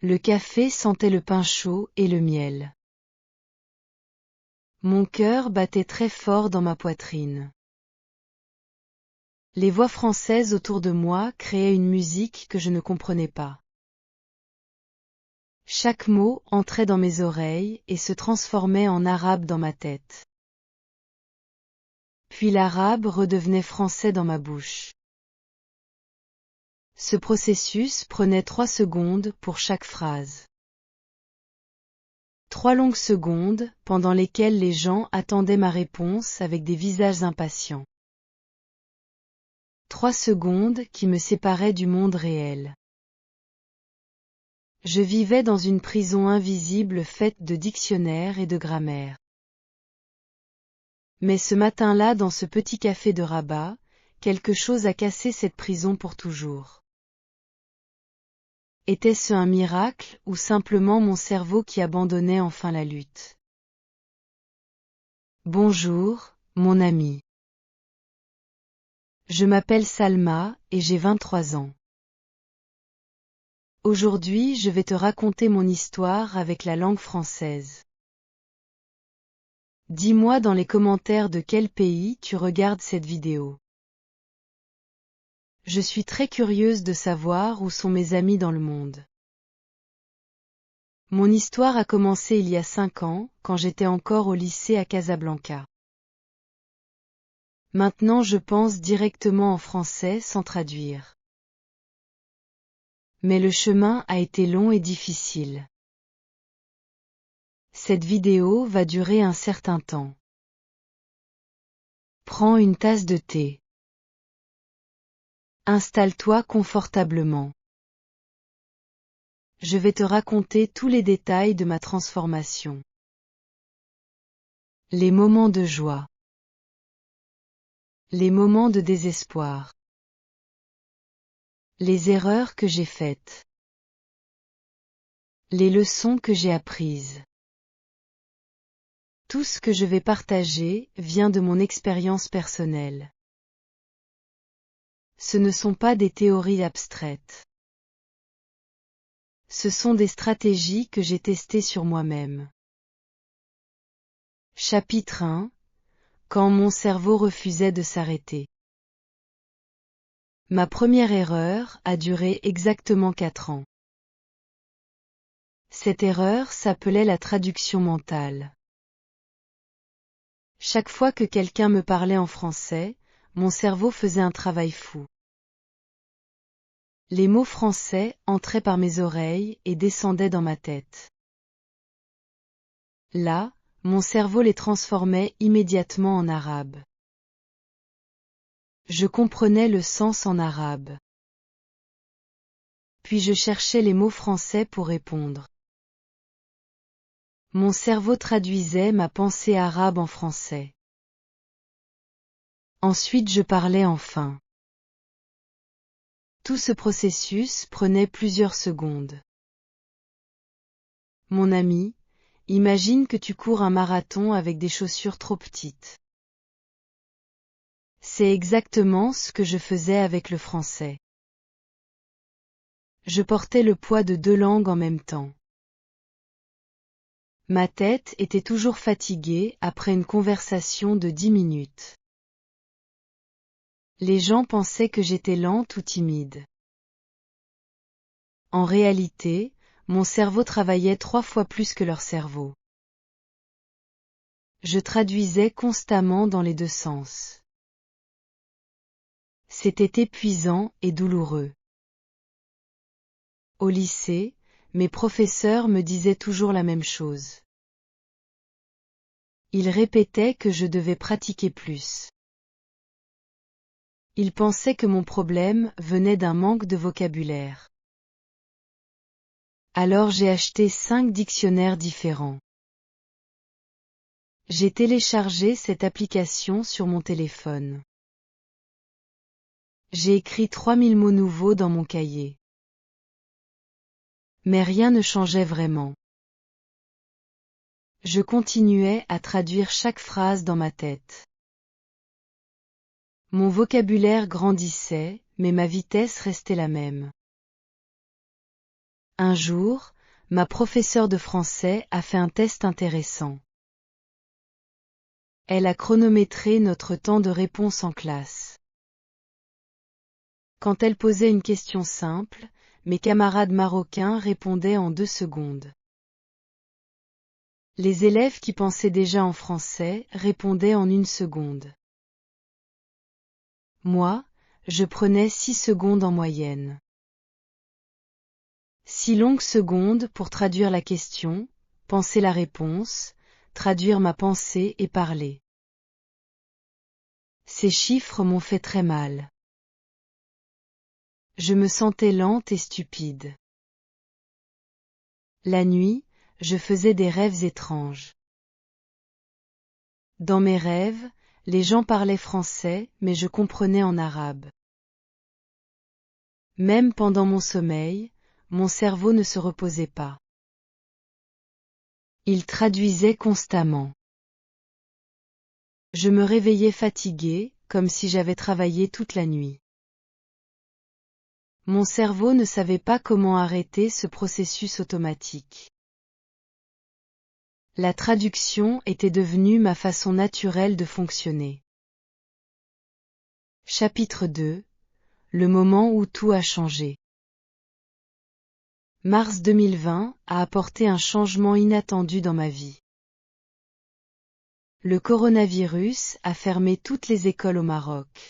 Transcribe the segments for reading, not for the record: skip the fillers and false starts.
Le café sentait le pain chaud et le miel. Mon cœur battait très fort dans ma poitrine. Les voix françaises autour de moi créaient une musique que je ne comprenais pas. Chaque mot entrait dans mes oreilles et se transformait en arabe dans ma tête. Puis l'arabe redevenait français dans ma bouche. Ce processus prenait 3 secondes pour chaque phrase. 3 longues secondes pendant lesquelles les gens attendaient ma réponse avec des visages impatients. 3 secondes qui me séparaient du monde réel. Je vivais dans une prison invisible faite de dictionnaires et de grammaire. Mais ce matin-là, dans ce petit café de Rabat, quelque chose a cassé cette prison pour toujours. Était-ce un miracle ou simplement mon cerveau qui abandonnait enfin la lutte? Bonjour, mon ami. Je m'appelle Salma et j'ai 23 ans. Aujourd'hui, je vais te raconter mon histoire avec la langue française. Dis-moi dans les commentaires de quel pays tu regardes cette vidéo. Je suis très curieuse de savoir où sont mes amis dans le monde. Mon histoire a commencé il y a 5 ans, quand j'étais encore au lycée à Casablanca. Maintenant je pense directement en français sans traduire. Mais le chemin a été long et difficile. Cette vidéo va durer un certain temps. Prends une tasse de thé. Installe-toi confortablement. Je vais te raconter tous les détails de ma transformation. Les moments de joie. Les moments de désespoir. Les erreurs que j'ai faites. Les leçons que j'ai apprises. Tout ce que je vais partager vient de mon expérience personnelle. Ce ne sont pas des théories abstraites. Ce sont des stratégies que j'ai testées sur moi-même. Chapitre 1. Quand mon cerveau refusait de s'arrêter. Ma première erreur a duré exactement 4 ans. Cette erreur s'appelait la traduction mentale. Chaque fois que quelqu'un me parlait en français, mon cerveau faisait un travail fou. Les mots français entraient par mes oreilles et descendaient dans ma tête. Là, mon cerveau les transformait immédiatement en arabe. Je comprenais le sens en arabe. Puis je cherchais les mots français pour répondre. Mon cerveau traduisait ma pensée arabe en français. Ensuite je parlais enfin. Tout ce processus prenait plusieurs secondes. Mon ami, imagine que tu cours un marathon avec des chaussures trop petites. C'est exactement ce que je faisais avec le français. Je portais le poids de 2 langues en même temps. Ma tête était toujours fatiguée après une conversation de 10 minutes. Les gens pensaient que j'étais lente ou timide. En réalité, mon cerveau travaillait 3 fois plus que leur cerveau. Je traduisais constamment dans les 2 sens. C'était épuisant et douloureux. Au lycée, mes professeurs me disaient toujours la même chose. Ils répétaient que je devais pratiquer plus. Ils pensaient que mon problème venait d'un manque de vocabulaire. Alors j'ai acheté 5 dictionnaires différents. J'ai téléchargé cette application sur mon téléphone. J'ai écrit 3000 mots nouveaux dans mon cahier. Mais rien ne changeait vraiment. Je continuais à traduire chaque phrase dans ma tête. Mon vocabulaire grandissait, mais ma vitesse restait la même. Un jour, ma professeure de français a fait un test intéressant. Elle a chronométré notre temps de réponse en classe. Quand elle posait une question simple, mes camarades marocains répondaient en 2 secondes. Les élèves qui pensaient déjà en français répondaient en 1 seconde. Moi, je prenais 6 secondes en moyenne. 6 longues secondes pour traduire la question, penser la réponse, traduire ma pensée et parler. Ces chiffres m'ont fait très mal. Je me sentais lente et stupide. La nuit, je faisais des rêves étranges. Dans mes rêves, les gens parlaient français, mais je comprenais en arabe. Même pendant mon sommeil, mon cerveau ne se reposait pas. Il traduisait constamment. Je me réveillais fatiguée, comme si j'avais travaillé toute la nuit. Mon cerveau ne savait pas comment arrêter ce processus automatique. La traduction était devenue ma façon naturelle de fonctionner. Chapitre 2. Le moment où tout a changé. Mars 2020 a apporté un changement inattendu dans ma vie. Le coronavirus a fermé toutes les écoles au Maroc.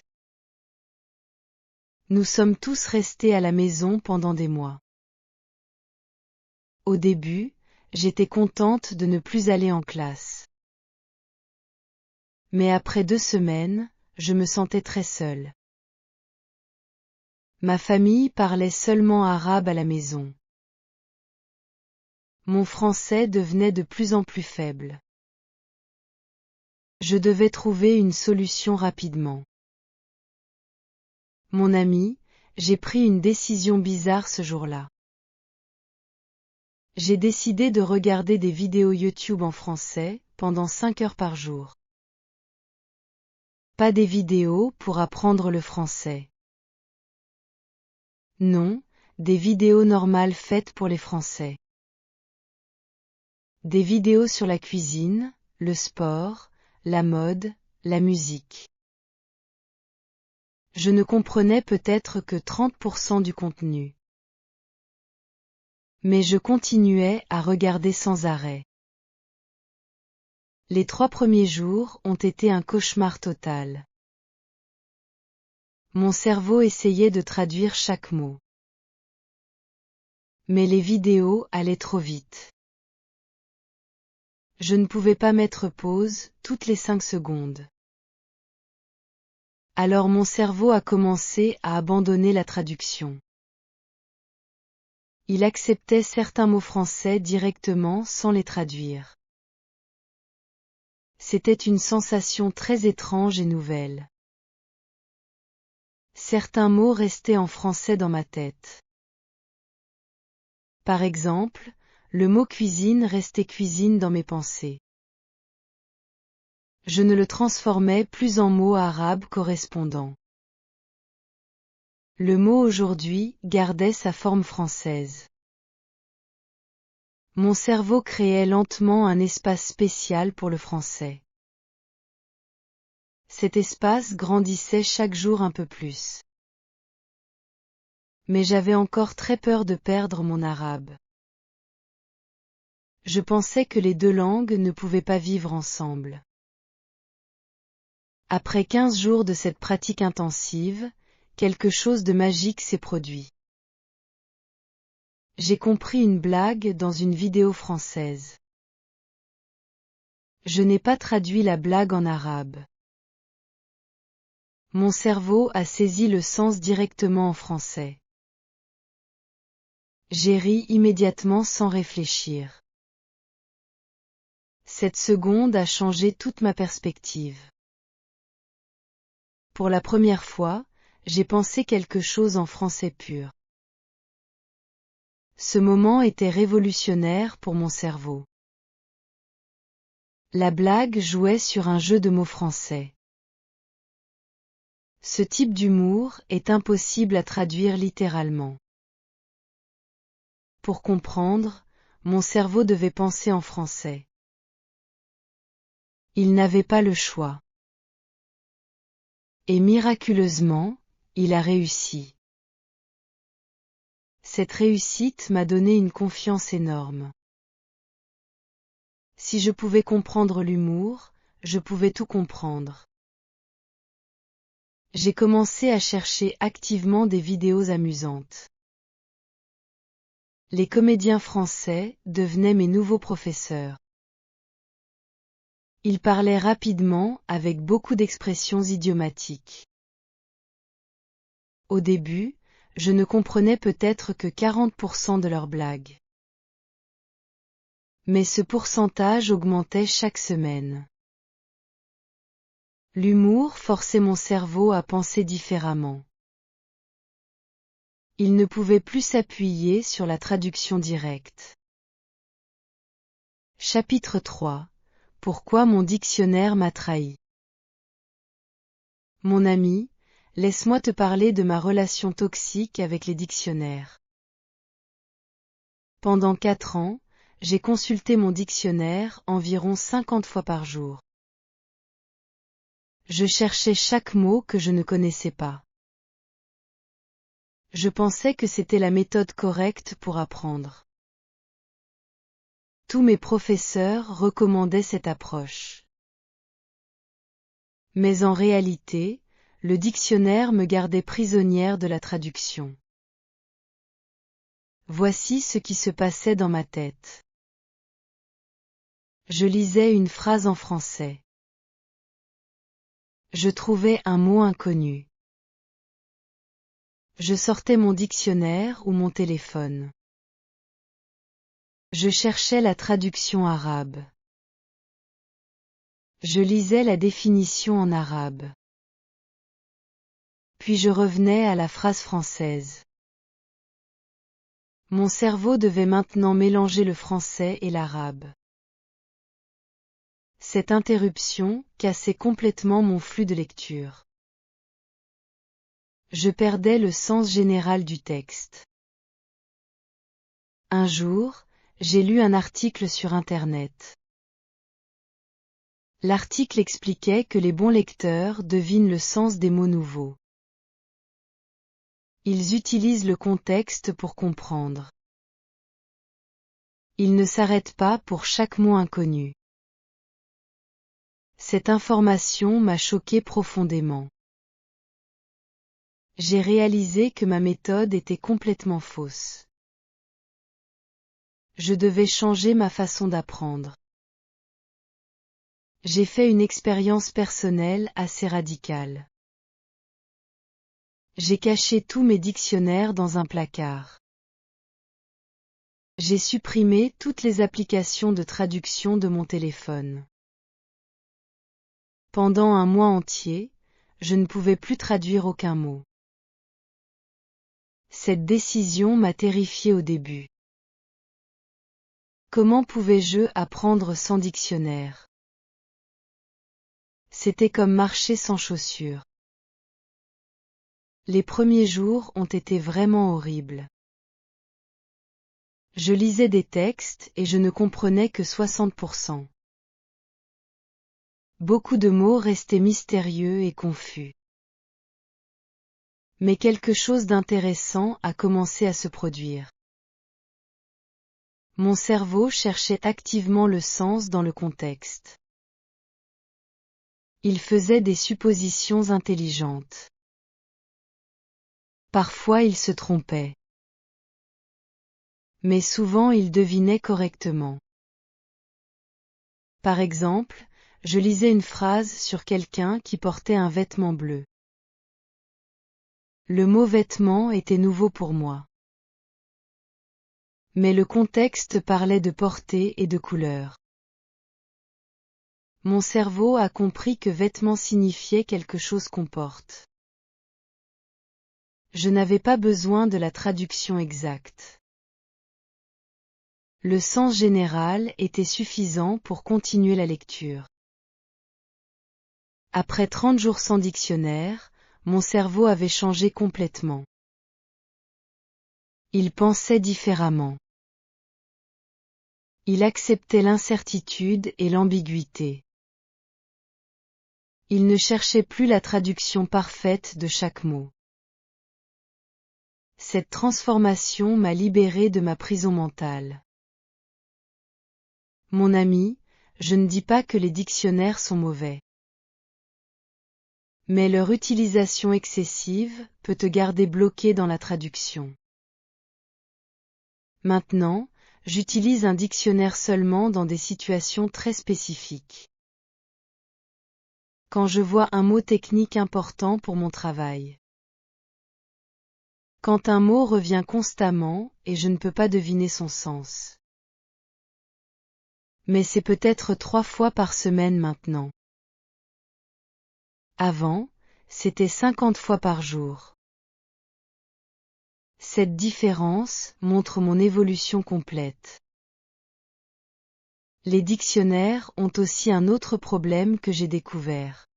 Nous sommes tous restés à la maison pendant des mois. Au début, j'étais contente de ne plus aller en classe. Mais après 2 semaines, je me sentais très seule. Ma famille parlait seulement arabe à la maison. Mon français devenait de plus en plus faible. Je devais trouver une solution rapidement. Mon ami, j'ai pris une décision bizarre ce jour-là. J'ai décidé de regarder des vidéos YouTube en français, pendant 5 heures par jour. Pas des vidéos pour apprendre le français. Non, des vidéos normales faites pour les Français. Des vidéos sur la cuisine, le sport, la mode, la musique. Je ne comprenais peut-être que 30% du contenu. Mais je continuais à regarder sans arrêt. Les 3 premiers jours ont été un cauchemar total. Mon cerveau essayait de traduire chaque mot. Mais les vidéos allaient trop vite. Je ne pouvais pas mettre pause toutes les 5 secondes. Alors mon cerveau a commencé à abandonner la traduction. Il acceptait certains mots français directement sans les traduire. C'était une sensation très étrange et nouvelle. Certains mots restaient en français dans ma tête. Par exemple, le mot cuisine restait cuisine dans mes pensées. Je ne le transformais plus en mot arabe correspondant. Le mot aujourd'hui gardait sa forme française. Mon cerveau créait lentement un espace spécial pour le français. Cet espace grandissait chaque jour un peu plus. Mais j'avais encore très peur de perdre mon arabe. Je pensais que les 2 langues ne pouvaient pas vivre ensemble. Après 15 jours de cette pratique intensive, quelque chose de magique s'est produit. J'ai compris une blague dans une vidéo française. Je n'ai pas traduit la blague en arabe. Mon cerveau a saisi le sens directement en français. J'ai ri immédiatement sans réfléchir. Cette seconde a changé toute ma perspective. Pour la première fois, j'ai pensé quelque chose en français pur. Ce moment était révolutionnaire pour mon cerveau. La blague jouait sur un jeu de mots français. Ce type d'humour est impossible à traduire littéralement. Pour comprendre, mon cerveau devait penser en français. Il n'avait pas le choix. Et miraculeusement, il a réussi. Cette réussite m'a donné une confiance énorme. Si je pouvais comprendre l'humour, je pouvais tout comprendre. J'ai commencé à chercher activement des vidéos amusantes. Les comédiens français devenaient mes nouveaux professeurs. Ils parlaient rapidement avec beaucoup d'expressions idiomatiques. Au début, je ne comprenais peut-être que 40% de leurs blagues. Mais ce pourcentage augmentait chaque semaine. L'humour forçait mon cerveau à penser différemment. Il ne pouvait plus s'appuyer sur la traduction directe. Chapitre 3. Pourquoi mon dictionnaire m'a trahi? Mon ami, laisse-moi te parler de ma relation toxique avec les dictionnaires. Pendant 4 ans, j'ai consulté mon dictionnaire environ 50 fois par jour. Je cherchais chaque mot que je ne connaissais pas. Je pensais que c'était la méthode correcte pour apprendre. Tous mes professeurs recommandaient cette approche. Mais en réalité, le dictionnaire me gardait prisonnière de la traduction. Voici ce qui se passait dans ma tête. Je lisais une phrase en français. Je trouvais un mot inconnu. Je sortais mon dictionnaire ou mon téléphone. Je cherchais la traduction arabe. Je lisais la définition en arabe. Puis je revenais à la phrase française. Mon cerveau devait maintenant mélanger le français et l'arabe. Cette interruption cassait complètement mon flux de lecture. Je perdais le sens général du texte. Un jour, j'ai lu un article sur Internet. L'article expliquait que les bons lecteurs devinent le sens des mots nouveaux. Ils utilisent le contexte pour comprendre. Ils ne s'arrêtent pas pour chaque mot inconnu. Cette information m'a choqué profondément. J'ai réalisé que ma méthode était complètement fausse. Je devais changer ma façon d'apprendre. J'ai fait une expérience personnelle assez radicale. J'ai caché tous mes dictionnaires dans un placard. J'ai supprimé toutes les applications de traduction de mon téléphone. Pendant un mois entier, je ne pouvais plus traduire aucun mot. Cette décision m'a terrifié au début. Comment pouvais-je apprendre sans dictionnaire? C'était comme marcher sans chaussures. Les premiers jours ont été vraiment horribles. Je lisais des textes et je ne comprenais que 60%. Beaucoup de mots restaient mystérieux et confus. Mais quelque chose d'intéressant a commencé à se produire. Mon cerveau cherchait activement le sens dans le contexte. Il faisait des suppositions intelligentes. Parfois il se trompait. Mais souvent il devinait correctement. Par exemple, je lisais une phrase sur quelqu'un qui portait un vêtement bleu. Le mot vêtement était nouveau pour moi. Mais le contexte parlait de portée et de couleur. Mon cerveau a compris que vêtement signifiait quelque chose qu'on porte. Je n'avais pas besoin de la traduction exacte. Le sens général était suffisant pour continuer la lecture. Après 30 jours sans dictionnaire, mon cerveau avait changé complètement. Il pensait différemment. Il acceptait l'incertitude et l'ambiguïté. Il ne cherchait plus la traduction parfaite de chaque mot. Cette transformation m'a libéré de ma prison mentale. Mon ami, je ne dis pas que les dictionnaires sont mauvais. Mais leur utilisation excessive peut te garder bloqué dans la traduction. Maintenant, j'utilise un dictionnaire seulement dans des situations très spécifiques. Quand je vois un mot technique important pour mon travail. Quand un mot revient constamment et je ne peux pas deviner son sens. Mais c'est peut-être 3 fois par semaine maintenant. Avant, c'était 50 fois par jour. Cette différence montre mon évolution complète. Les dictionnaires ont aussi un autre problème que j'ai découvert.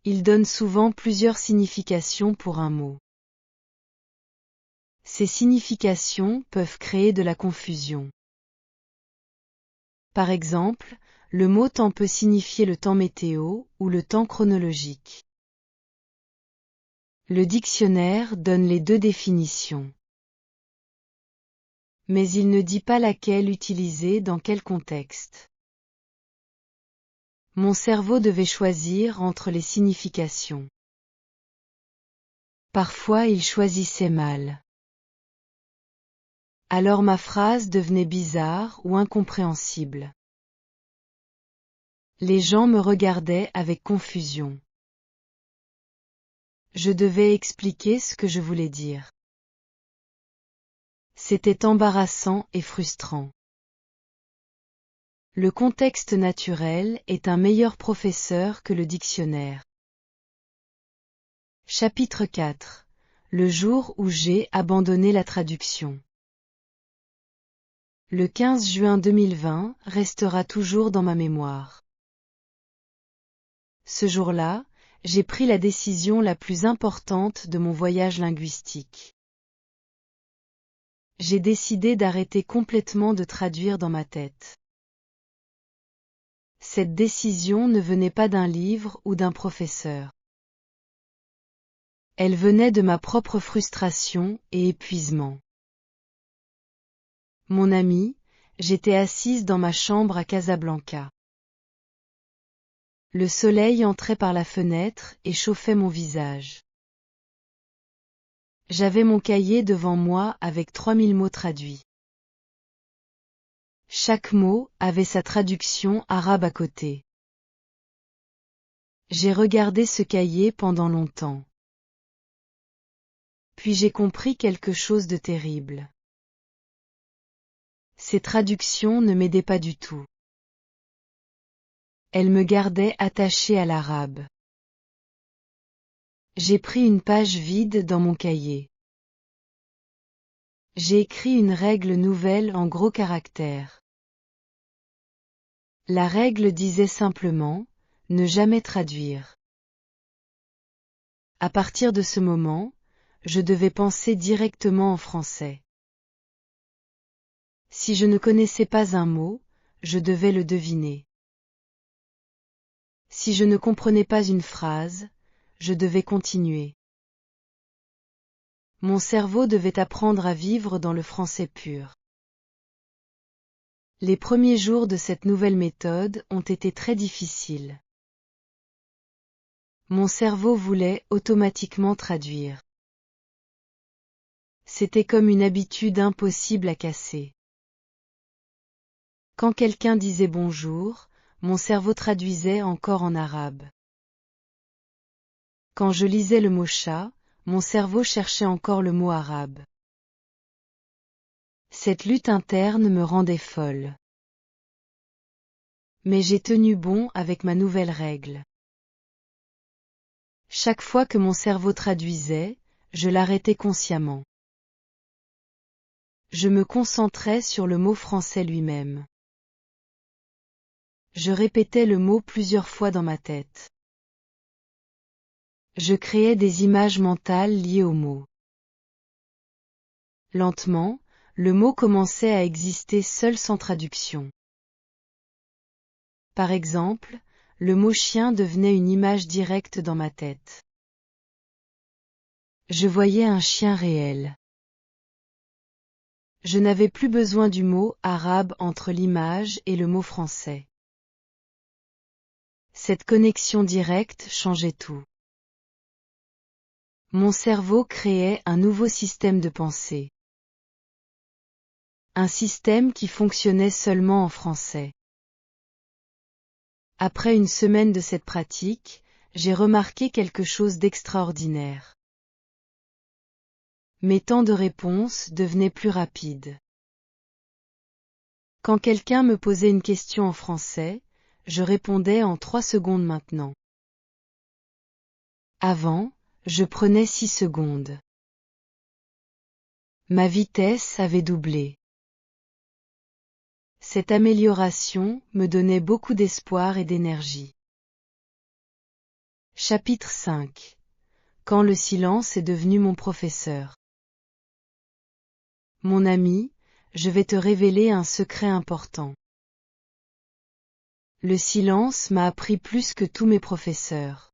Ils donnent souvent plusieurs significations pour un mot. Ces significations peuvent créer de la confusion. Par exemple, le mot temps peut signifier le temps météo ou le temps chronologique. Le dictionnaire donne les deux définitions. Mais il ne dit pas laquelle utiliser dans quel contexte. Mon cerveau devait choisir entre les significations. Parfois il choisissait mal. Alors ma phrase devenait bizarre ou incompréhensible. Les gens me regardaient avec confusion. Je devais expliquer ce que je voulais dire. C'était embarrassant et frustrant. Le contexte naturel est un meilleur professeur que le dictionnaire. Chapitre 4. Le jour où j'ai abandonné la traduction. Le 15 juin 2020 restera toujours dans ma mémoire. Ce jour-là, j'ai pris la décision la plus importante de mon voyage linguistique. J'ai décidé d'arrêter complètement de traduire dans ma tête. Cette décision ne venait pas d'un livre ou d'un professeur. Elle venait de ma propre frustration et épuisement. Mon ami, j'étais assise dans ma chambre à Casablanca. Le soleil entrait par la fenêtre et chauffait mon visage. J'avais mon cahier devant moi avec 3000 mots traduits. Chaque mot avait sa traduction arabe à côté. J'ai regardé ce cahier pendant longtemps. Puis j'ai compris quelque chose de terrible. Ces traductions ne m'aidaient pas du tout. Elles me gardaient attachée à l'arabe. J'ai pris une page vide dans mon cahier. J'ai écrit une règle nouvelle en gros caractères. La règle disait simplement, ne jamais traduire. À partir de ce moment, je devais penser directement en français. Si je ne connaissais pas un mot, je devais le deviner. Si je ne comprenais pas une phrase, je devais continuer. Mon cerveau devait apprendre à vivre dans le français pur. Les premiers jours de cette nouvelle méthode ont été très difficiles. Mon cerveau voulait automatiquement traduire. C'était comme une habitude impossible à casser. Quand quelqu'un disait bonjour, mon cerveau traduisait encore en arabe. Quand je lisais le mot chat, mon cerveau cherchait encore le mot arabe. Cette lutte interne me rendait folle. Mais j'ai tenu bon avec ma nouvelle règle. Chaque fois que mon cerveau traduisait, je l'arrêtais consciemment. Je me concentrais sur le mot français lui-même. Je répétais le mot plusieurs fois dans ma tête. Je créais des images mentales liées au mot. Lentement, le mot commençait à exister seul sans traduction. Par exemple, le mot chien devenait une image directe dans ma tête. Je voyais un chien réel. Je n'avais plus besoin du mot arabe entre l'image et le mot français. Cette connexion directe changeait tout. Mon cerveau créait un nouveau système de pensée. Un système qui fonctionnait seulement en français. Après une semaine de cette pratique, j'ai remarqué quelque chose d'extraordinaire. Mes temps de réponse devenaient plus rapides. Quand quelqu'un me posait une question en français, je répondais en 3 secondes maintenant. Avant, je prenais 6 secondes. Ma vitesse avait doublé. Cette amélioration me donnait beaucoup d'espoir et d'énergie. Chapitre 5. Quand le silence est devenu mon professeur. Mon ami, je vais te révéler un secret important. Le silence m'a appris plus que tous mes professeurs.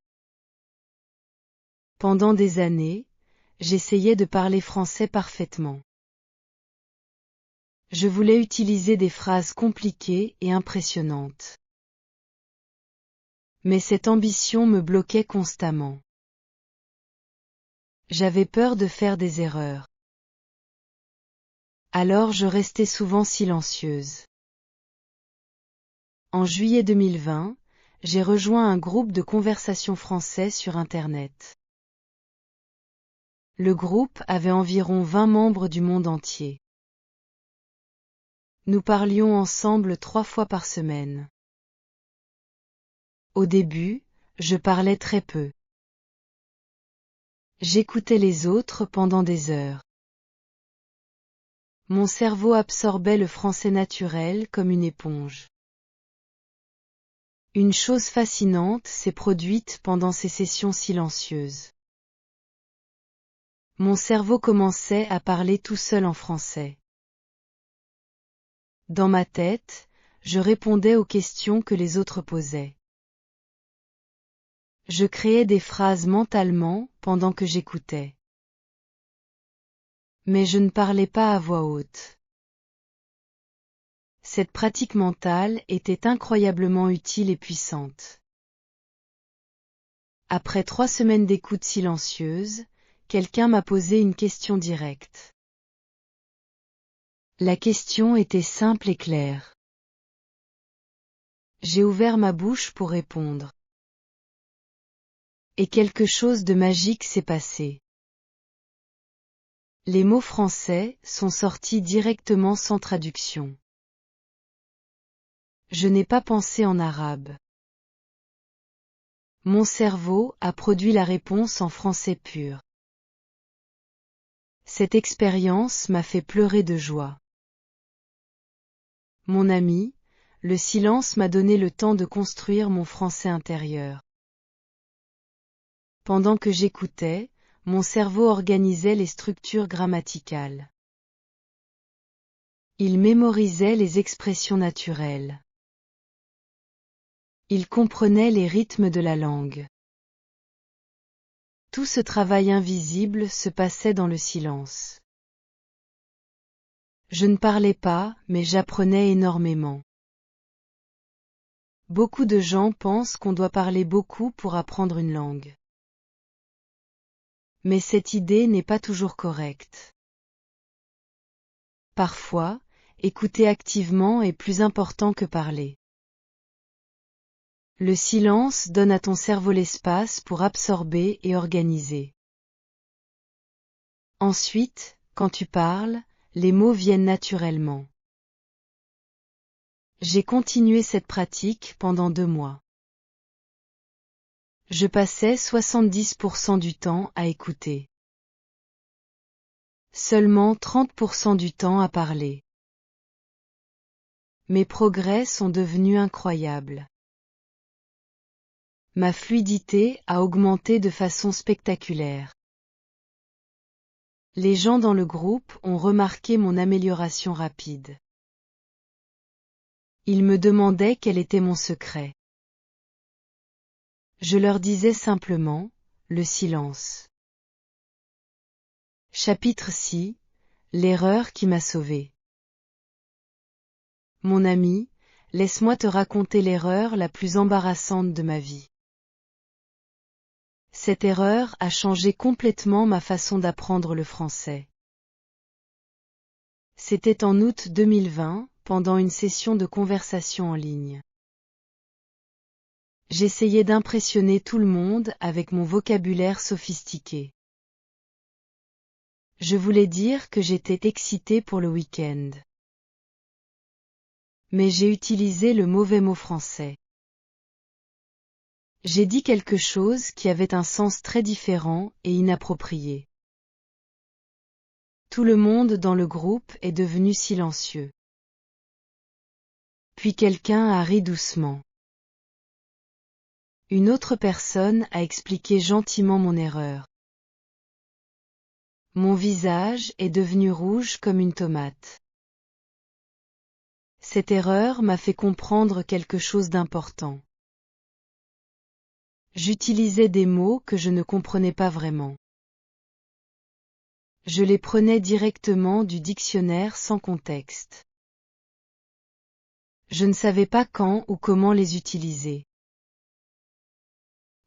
Pendant des années, j'essayais de parler français parfaitement. Je voulais utiliser des phrases compliquées et impressionnantes. Mais cette ambition me bloquait constamment. J'avais peur de faire des erreurs. Alors je restais souvent silencieuse. En juillet 2020, j'ai rejoint un groupe de conversation français sur Internet. Le groupe avait environ 20 membres du monde entier. Nous parlions ensemble 3 fois par semaine. Au début, je parlais très peu. J'écoutais les autres pendant des heures. Mon cerveau absorbait le français naturel comme une éponge. Une chose fascinante s'est produite pendant ces sessions silencieuses. Mon cerveau commençait à parler tout seul en français. Dans ma tête, je répondais aux questions que les autres posaient. Je créais des phrases mentalement pendant que j'écoutais. Mais je ne parlais pas à voix haute. Cette pratique mentale était incroyablement utile et puissante. Après 3 semaines d'écoute silencieuse, quelqu'un m'a posé une question directe. La question était simple et claire. J'ai ouvert ma bouche pour répondre. Et quelque chose de magique s'est passé. Les mots français sont sortis directement sans traduction. Je n'ai pas pensé en arabe. Mon cerveau a produit la réponse en français pur. Cette expérience m'a fait pleurer de joie. Mon ami, le silence m'a donné le temps de construire mon français intérieur. Pendant que j'écoutais, mon cerveau organisait les structures grammaticales. Il mémorisait les expressions naturelles. Il comprenait les rythmes de la langue. Tout ce travail invisible se passait dans le silence. Je ne parlais pas, mais j'apprenais énormément. Beaucoup de gens pensent qu'on doit parler beaucoup pour apprendre une langue. Mais cette idée n'est pas toujours correcte. Parfois, écouter activement est plus important que parler. Le silence donne à ton cerveau l'espace pour absorber et organiser. Ensuite, quand tu parles, les mots viennent naturellement. J'ai continué cette pratique pendant 2 mois. Je passais 70% du temps à écouter. Seulement 30% du temps à parler. Mes progrès sont devenus incroyables. Ma fluidité a augmenté de façon spectaculaire. Les gens dans le groupe ont remarqué mon amélioration rapide. Ils me demandaient quel était mon secret. Je leur disais simplement, le silence. Chapitre 6. L'erreur qui m'a sauvé. Mon ami, laisse-moi te raconter l'erreur la plus embarrassante de ma vie. Cette erreur a changé complètement ma façon d'apprendre le français. C'était en août 2020, pendant une session de conversation en ligne. J'essayais d'impressionner tout le monde avec mon vocabulaire sophistiqué. Je voulais dire que j'étais excitée pour le week-end. Mais j'ai utilisé le mauvais mot français. J'ai dit quelque chose qui avait un sens très différent et inapproprié. Tout le monde dans le groupe est devenu silencieux. Puis quelqu'un a ri doucement. Une autre personne a expliqué gentiment mon erreur. Mon visage est devenu rouge comme une tomate. Cette erreur m'a fait comprendre quelque chose d'important. J'utilisais des mots que je ne comprenais pas vraiment. Je les prenais directement du dictionnaire sans contexte. Je ne savais pas quand ou comment les utiliser.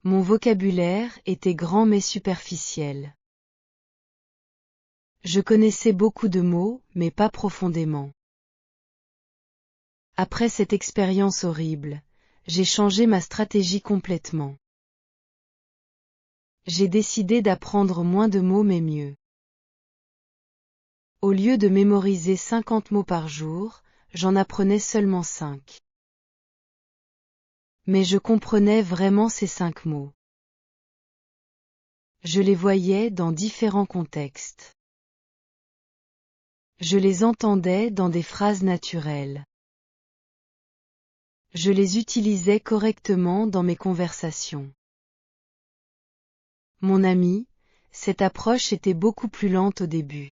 Mon vocabulaire était grand mais superficiel. Je connaissais beaucoup de mots, mais pas profondément. Après cette expérience horrible, j'ai changé ma stratégie complètement. J'ai décidé d'apprendre moins de mots mais mieux. Au lieu de mémoriser 50 mots par jour, j'en apprenais seulement 5. Mais je comprenais vraiment ces 5 mots. Je les voyais dans différents contextes. Je les entendais dans des phrases naturelles. Je les utilisais correctement dans mes conversations. Mon ami, cette approche était beaucoup plus lente au début.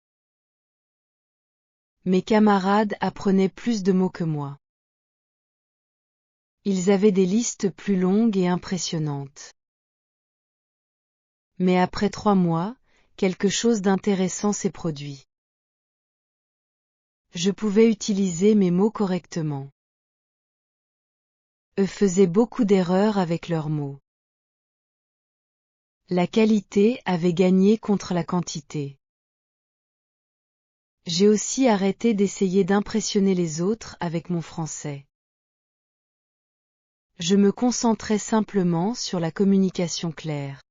Mes camarades apprenaient plus de mots que moi. Ils avaient des listes plus longues et impressionnantes. Mais après 3 mois, quelque chose d'intéressant s'est produit. Je pouvais utiliser mes mots correctement. Eux faisaient beaucoup d'erreurs avec leurs mots. La qualité avait gagné contre la quantité. J'ai aussi arrêté d'essayer d'impressionner les autres avec mon français. Je me concentrais simplement sur la communication claire.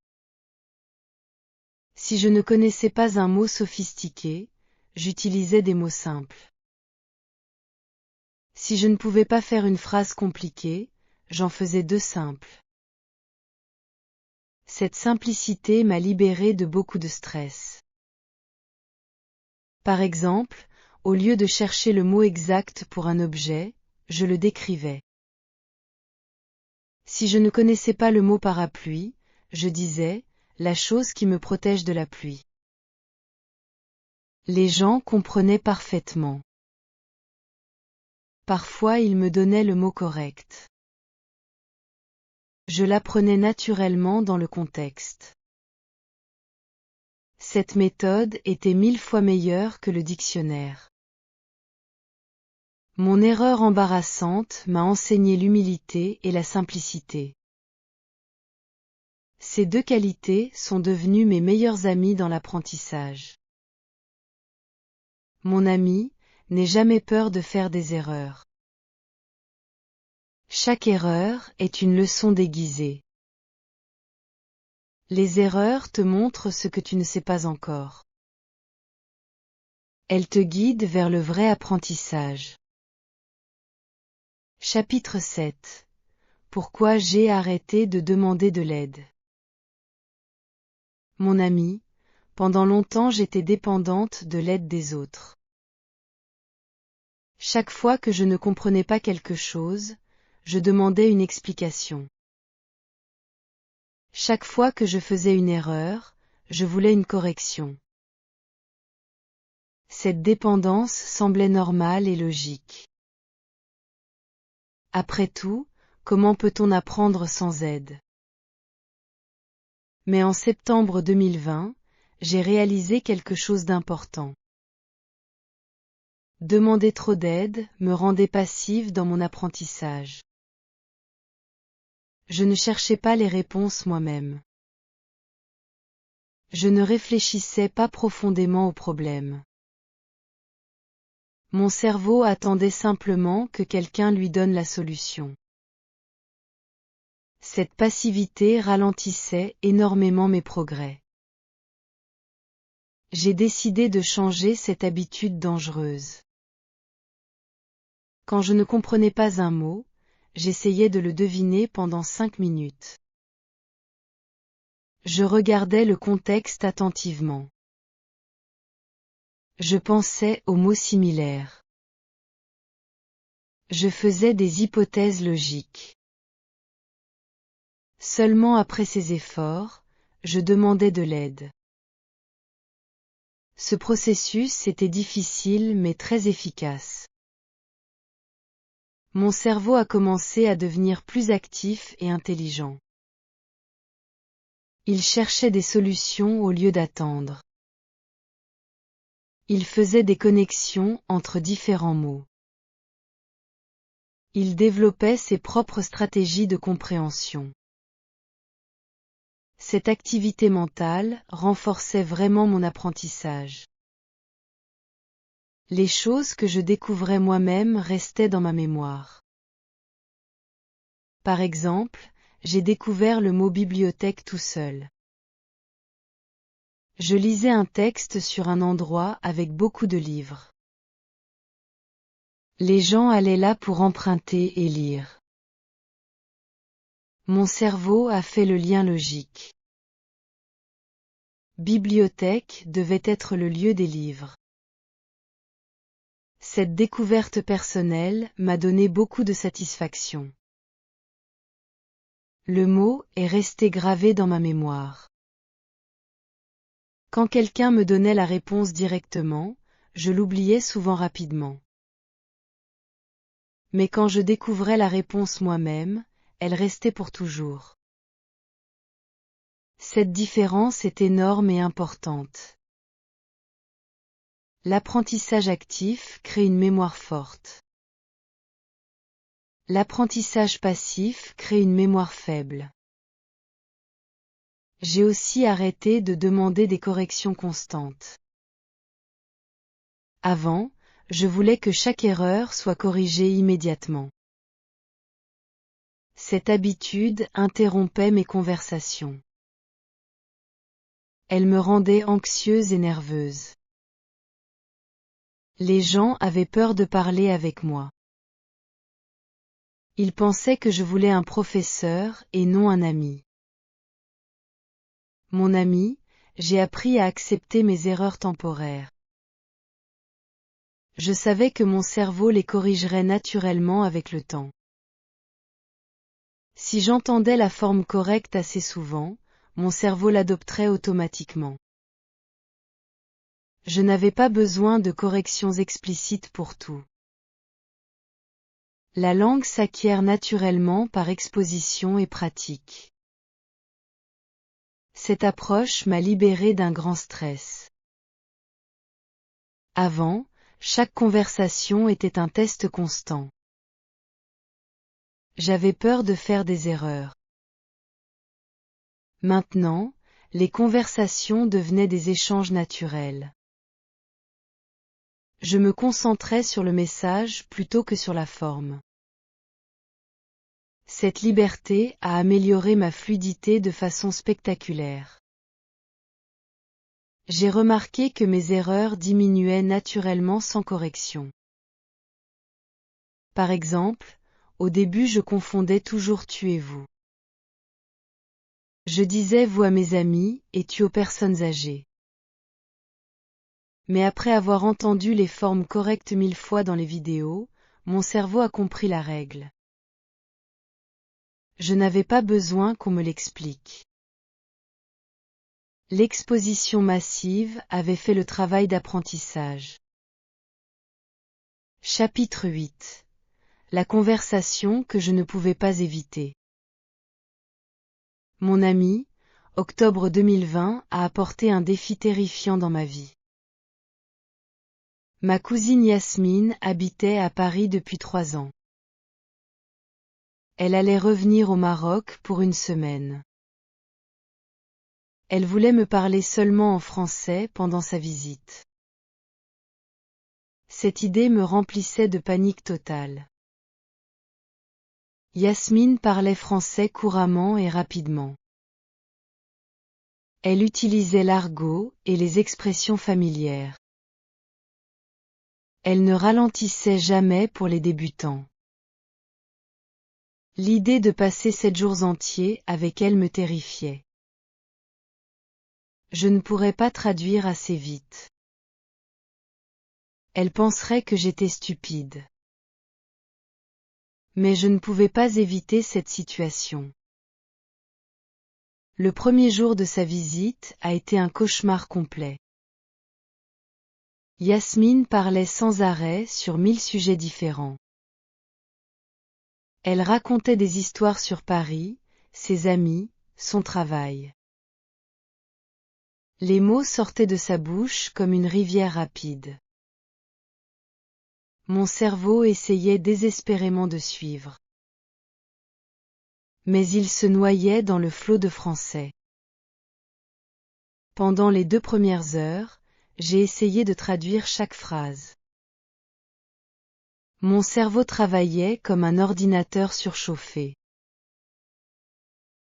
Si je ne connaissais pas un mot sophistiqué, j'utilisais des mots simples. Si je ne pouvais pas faire une phrase compliquée, j'en faisais 2 simples. Cette simplicité m'a libéré de beaucoup de stress. Par exemple, au lieu de chercher le mot exact pour un objet, je le décrivais. Si je ne connaissais pas le mot parapluie, je disais « la chose qui me protège de la pluie ». Les gens comprenaient parfaitement. Parfois ils me donnaient le mot correct. Je l'apprenais naturellement dans le contexte. Cette méthode était 1000 fois meilleure que le dictionnaire. Mon erreur embarrassante m'a enseigné l'humilité et la simplicité. Ces 2 qualités sont devenues mes meilleurs amis dans l'apprentissage. Mon ami, n'aie jamais peur de faire des erreurs. Chaque erreur est une leçon déguisée. Les erreurs te montrent ce que tu ne sais pas encore. Elles te guident vers le vrai apprentissage. Chapitre 7. Pourquoi j'ai arrêté de demander de l'aide. Mon ami, pendant longtemps j'étais dépendante de l'aide des autres. Chaque fois que je ne comprenais pas quelque chose, je demandais une explication. Chaque fois que je faisais une erreur, je voulais une correction. Cette dépendance semblait normale et logique. Après tout, comment peut-on apprendre sans aide? Mais en septembre 2020, j'ai réalisé quelque chose d'important. Demander trop d'aide me rendait passive dans mon apprentissage. Je ne cherchais pas les réponses moi-même. Je ne réfléchissais pas profondément au problème. Mon cerveau attendait simplement que quelqu'un lui donne la solution. Cette passivité ralentissait énormément mes progrès. J'ai décidé de changer cette habitude dangereuse. Quand je ne comprenais pas un mot, j'essayais de le deviner pendant 5 minutes. Je regardais le contexte attentivement. Je pensais aux mots similaires. Je faisais des hypothèses logiques. Seulement après ces efforts, je demandais de l'aide. Ce processus était difficile mais très efficace. Mon cerveau a commencé à devenir plus actif et intelligent. Il cherchait des solutions au lieu d'attendre. Il faisait des connexions entre différents mots. Il développait ses propres stratégies de compréhension. Cette activité mentale renforçait vraiment mon apprentissage. Les choses que je découvrais moi-même restaient dans ma mémoire. Par exemple, j'ai découvert le mot bibliothèque tout seul. Je lisais un texte sur un endroit avec beaucoup de livres. Les gens allaient là pour emprunter et lire. Mon cerveau a fait le lien logique. Bibliothèque devait être le lieu des livres. Cette découverte personnelle m'a donné beaucoup de satisfaction. Le mot est resté gravé dans ma mémoire. Quand quelqu'un me donnait la réponse directement, je l'oubliais souvent rapidement. Mais quand je découvrais la réponse moi-même, elle restait pour toujours. Cette différence est énorme et importante. L'apprentissage actif crée une mémoire forte. L'apprentissage passif crée une mémoire faible. J'ai aussi arrêté de demander des corrections constantes. Avant, je voulais que chaque erreur soit corrigée immédiatement. Cette habitude interrompait mes conversations. Elle me rendait anxieuse et nerveuse. Les gens avaient peur de parler avec moi. Ils pensaient que je voulais un professeur et non un ami. Mon ami, j'ai appris à accepter mes erreurs temporaires. Je savais que mon cerveau les corrigerait naturellement avec le temps. Si j'entendais la forme correcte assez souvent, mon cerveau l'adopterait automatiquement. Je n'avais pas besoin de corrections explicites pour tout. La langue s'acquiert naturellement par exposition et pratique. Cette approche m'a libéré d'un grand stress. Avant, chaque conversation était un test constant. J'avais peur de faire des erreurs. Maintenant, les conversations devenaient des échanges naturels. Je me concentrais sur le message plutôt que sur la forme. Cette liberté a amélioré ma fluidité de façon spectaculaire. J'ai remarqué que mes erreurs diminuaient naturellement sans correction. Par exemple, au début je confondais toujours tu et vous. Je disais vous à mes amis et tu aux personnes âgées. Mais après avoir entendu les formes correctes 1000 fois dans les vidéos, mon cerveau a compris la règle. Je n'avais pas besoin qu'on me l'explique. L'exposition massive avait fait le travail d'apprentissage. Chapitre 8. La conversation que je ne pouvais pas éviter. Mon ami, octobre 2020 a apporté un défi terrifiant dans ma vie. Ma cousine Yasmine habitait à Paris depuis 3 ans. Elle allait revenir au Maroc pour une semaine. Elle voulait me parler seulement en français pendant sa visite. Cette idée me remplissait de panique totale. Yasmine parlait français couramment et rapidement. Elle utilisait l'argot et les expressions familières. Elle ne ralentissait jamais pour les débutants. L'idée de passer 7 jours entiers avec elle me terrifiait. Je ne pourrais pas traduire assez vite. Elle penserait que j'étais stupide. Mais je ne pouvais pas éviter cette situation. Le premier jour de sa visite a été un cauchemar complet. Yasmine parlait sans arrêt sur 1000 sujets différents. Elle racontait des histoires sur Paris, ses amis, son travail. Les mots sortaient de sa bouche comme une rivière rapide. Mon cerveau essayait désespérément de suivre. Mais il se noyait dans le flot de français. Pendant les 2 premières heures, j'ai essayé de traduire chaque phrase. Mon cerveau travaillait comme un ordinateur surchauffé.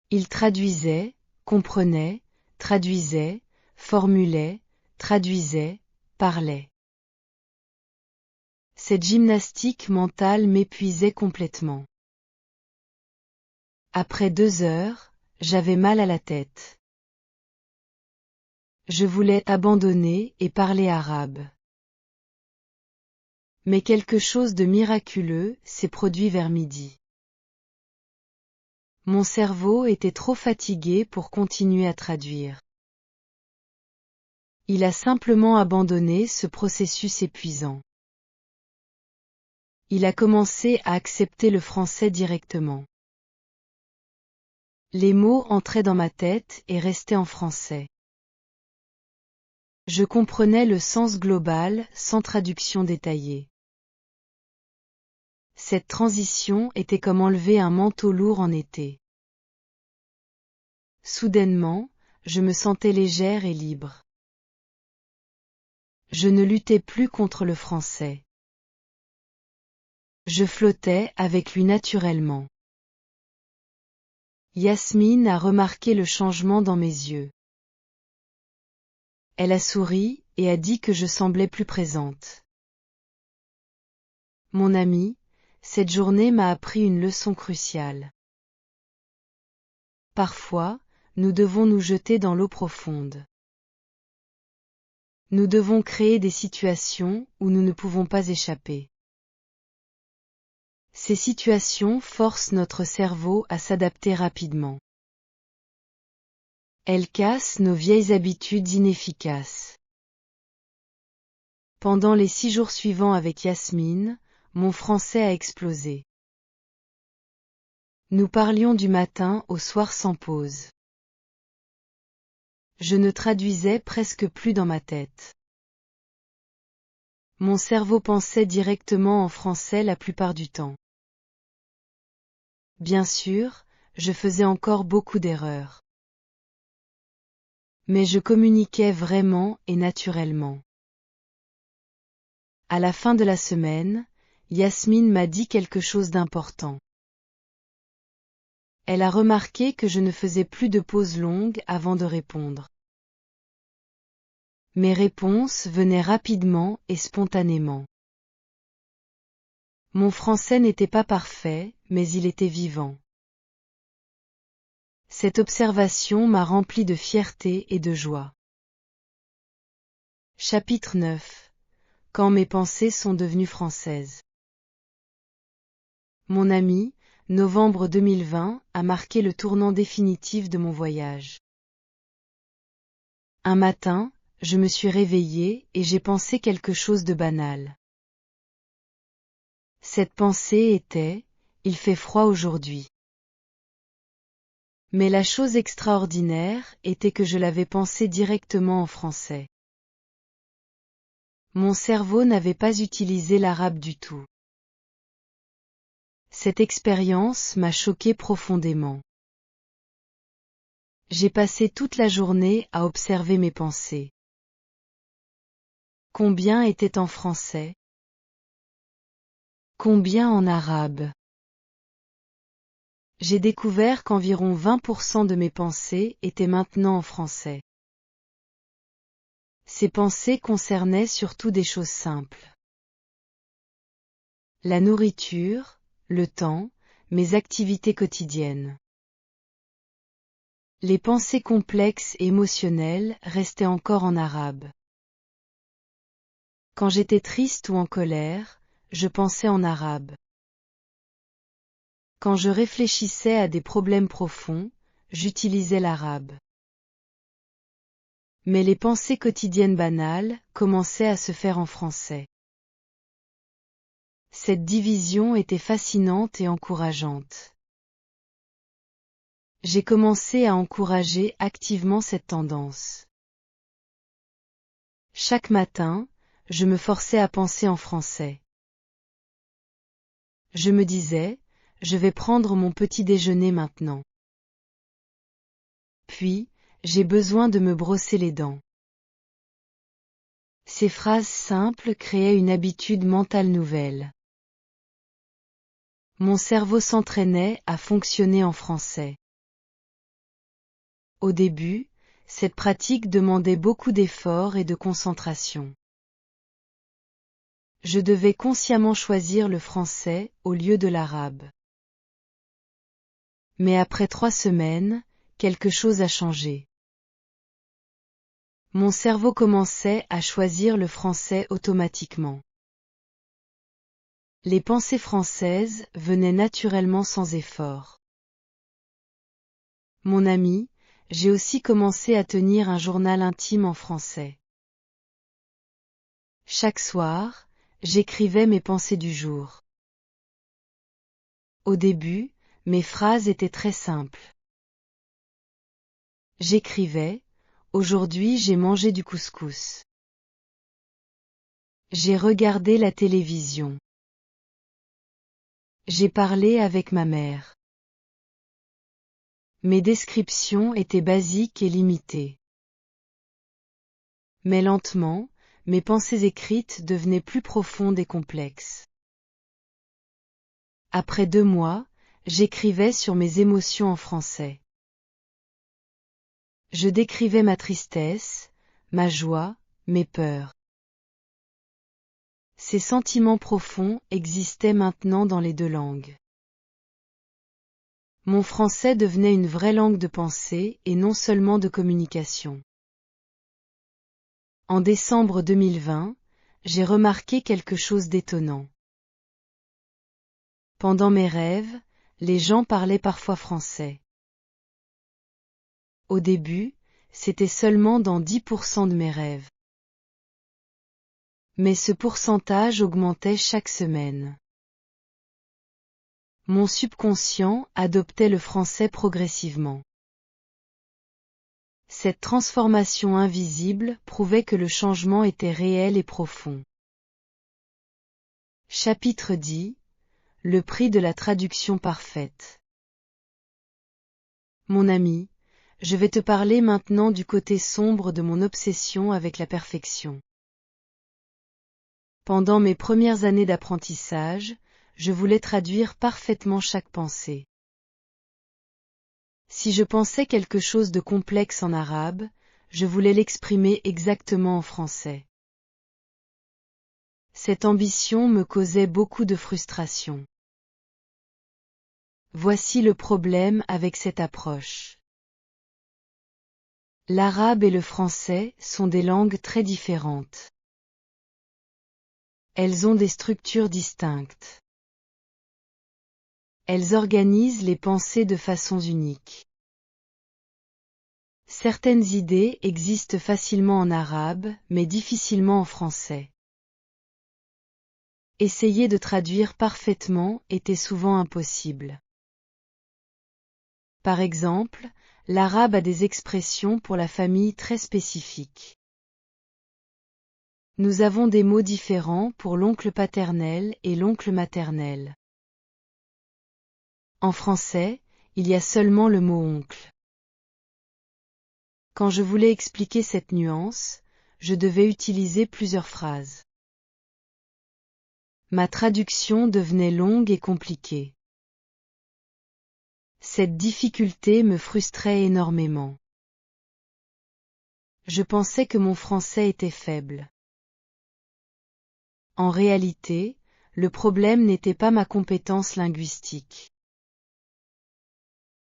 Il traduisait, comprenait, traduisait, formulait, traduisait, parlait. Cette gymnastique mentale m'épuisait complètement. Après 2 heures, j'avais mal à la tête. Je voulais abandonner et parler arabe. Mais quelque chose de miraculeux s'est produit vers midi. Mon cerveau était trop fatigué pour continuer à traduire. Il a simplement abandonné ce processus épuisant. Il a commencé à accepter le français directement. Les mots entraient dans ma tête et restaient en français. Je comprenais le sens global sans traduction détaillée. Cette transition était comme enlever un manteau lourd en été. Soudainement, je me sentais légère et libre. Je ne luttais plus contre le français. Je flottais avec lui naturellement. Yasmine a remarqué le changement dans mes yeux. Elle a souri et a dit que je semblais plus présente. Mon ami, cette journée m'a appris une leçon cruciale. Parfois, nous devons nous jeter dans l'eau profonde. Nous devons créer des situations où nous ne pouvons pas échapper. Ces situations forcent notre cerveau à s'adapter rapidement. Elles cassent nos vieilles habitudes inefficaces. Pendant les 6 jours suivants avec Yasmine, mon français a explosé. Nous parlions du matin au soir sans pause. Je ne traduisais presque plus dans ma tête. Mon cerveau pensait directement en français la plupart du temps. Bien sûr, je faisais encore beaucoup d'erreurs. Mais je communiquais vraiment et naturellement. À la fin de la semaine, Yasmine m'a dit quelque chose d'important. Elle a remarqué que je ne faisais plus de pauses longues avant de répondre. Mes réponses venaient rapidement et spontanément. Mon français n'était pas parfait, mais il était vivant. Cette observation m'a rempli de fierté et de joie. Chapitre 9. Quand mes pensées sont devenues françaises. Mon ami, novembre 2020, a marqué le tournant définitif de mon voyage. Un matin, je me suis réveillée et j'ai pensé quelque chose de banal. Cette pensée était « Il fait froid aujourd'hui ». Mais la chose extraordinaire était que je l'avais pensée directement en français. Mon cerveau n'avait pas utilisé l'arabe du tout. Cette expérience m'a choqué profondément. J'ai passé toute la journée à observer mes pensées. Combien étaient en français? Combien en arabe? J'ai découvert qu'environ 20% de mes pensées étaient maintenant en français. Ces pensées concernaient surtout des choses simples. La nourriture, le temps, mes activités quotidiennes. Les pensées complexes et émotionnelles restaient encore en arabe. Quand j'étais triste ou en colère, je pensais en arabe. Quand je réfléchissais à des problèmes profonds, j'utilisais l'arabe. Mais les pensées quotidiennes banales commençaient à se faire en français. Cette division était fascinante et encourageante. J'ai commencé à encourager activement cette tendance. Chaque matin, je me forçais à penser en français. Je me disais, je vais prendre mon petit déjeuner maintenant. Puis, j'ai besoin de me brosser les dents. Ces phrases simples créaient une habitude mentale nouvelle. Mon cerveau s'entraînait à fonctionner en français. Au début, cette pratique demandait beaucoup d'efforts et de concentration. Je devais consciemment choisir le français au lieu de l'arabe. Mais après 3 semaines, quelque chose a changé. Mon cerveau commençait à choisir le français automatiquement. Les pensées françaises venaient naturellement sans effort. Mon ami, j'ai aussi commencé à tenir un journal intime en français. Chaque soir, j'écrivais mes pensées du jour. Au début, mes phrases étaient très simples. J'écrivais « Aujourd'hui j'ai mangé du couscous ». J'ai regardé la télévision. J'ai parlé avec ma mère. Mes descriptions étaient basiques et limitées. Mais lentement, mes pensées écrites devenaient plus profondes et complexes. Après 2 mois, j'écrivais sur mes émotions en français. Je décrivais ma tristesse, ma joie, mes peurs. Ces sentiments profonds existaient maintenant dans les 2 langues. Mon français devenait une vraie langue de pensée et non seulement de communication. En décembre 2020, j'ai remarqué quelque chose d'étonnant. Pendant mes rêves, les gens parlaient parfois français. Au début, c'était seulement dans 10% de mes rêves. Mais ce pourcentage augmentait chaque semaine. Mon subconscient adoptait le français progressivement. Cette transformation invisible prouvait que le changement était réel et profond. Chapitre 10. Le prix de la traduction parfaite. Mon ami, je vais te parler maintenant du côté sombre de mon obsession avec la perfection. Pendant mes premières années d'apprentissage, je voulais traduire parfaitement chaque pensée. Si je pensais quelque chose de complexe en arabe, je voulais l'exprimer exactement en français. Cette ambition me causait beaucoup de frustration. Voici le problème avec cette approche. L'arabe et le français sont des langues très différentes. Elles ont des structures distinctes. Elles organisent les pensées de façons uniques. Certaines idées existent facilement en arabe, mais difficilement en français. Essayer de traduire parfaitement était souvent impossible. Par exemple, l'arabe a des expressions pour la famille très spécifiques. Nous avons des mots différents pour l'oncle paternel et l'oncle maternel. En français, il y a seulement le mot oncle. Quand je voulais expliquer cette nuance, je devais utiliser plusieurs phrases. Ma traduction devenait longue et compliquée. Cette difficulté me frustrait énormément. Je pensais que mon français était faible. En réalité, le problème n'était pas ma compétence linguistique.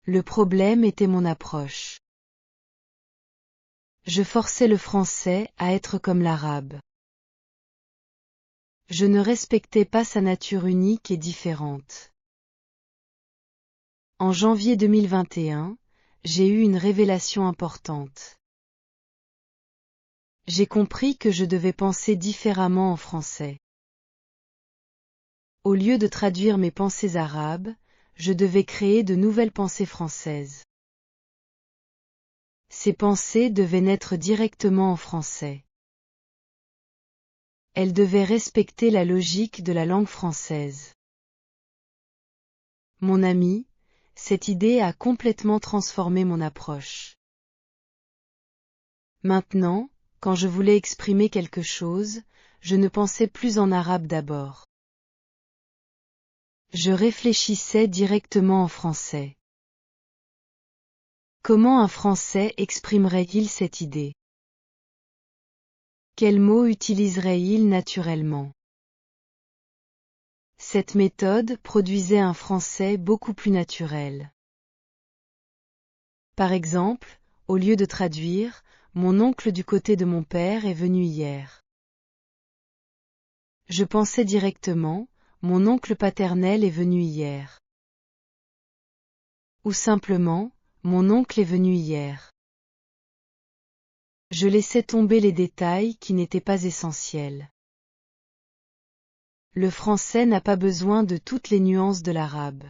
Le problème était mon approche. Je forçais le français à être comme l'arabe. Je ne respectais pas sa nature unique et différente. En janvier 2021, j'ai eu une révélation importante. J'ai compris que je devais penser différemment en français. Au lieu de traduire mes pensées arabes, je devais créer de nouvelles pensées françaises. Ces pensées devaient naître directement en français. Elles devaient respecter la logique de la langue française. Mon ami, cette idée a complètement transformé mon approche. Maintenant, quand je voulais exprimer quelque chose, je ne pensais plus en arabe d'abord. Je réfléchissais directement en français. Comment un Français exprimerait-il cette idée? Quels mots utiliserait-il naturellement? Cette méthode produisait un français beaucoup plus naturel. Par exemple, au lieu de traduire, mon oncle du côté de mon père est venu hier. Je pensais directement, mon oncle paternel est venu hier. Ou simplement, mon oncle est venu hier. Je laissais tomber les détails qui n'étaient pas essentiels. Le français n'a pas besoin de toutes les nuances de l'arabe.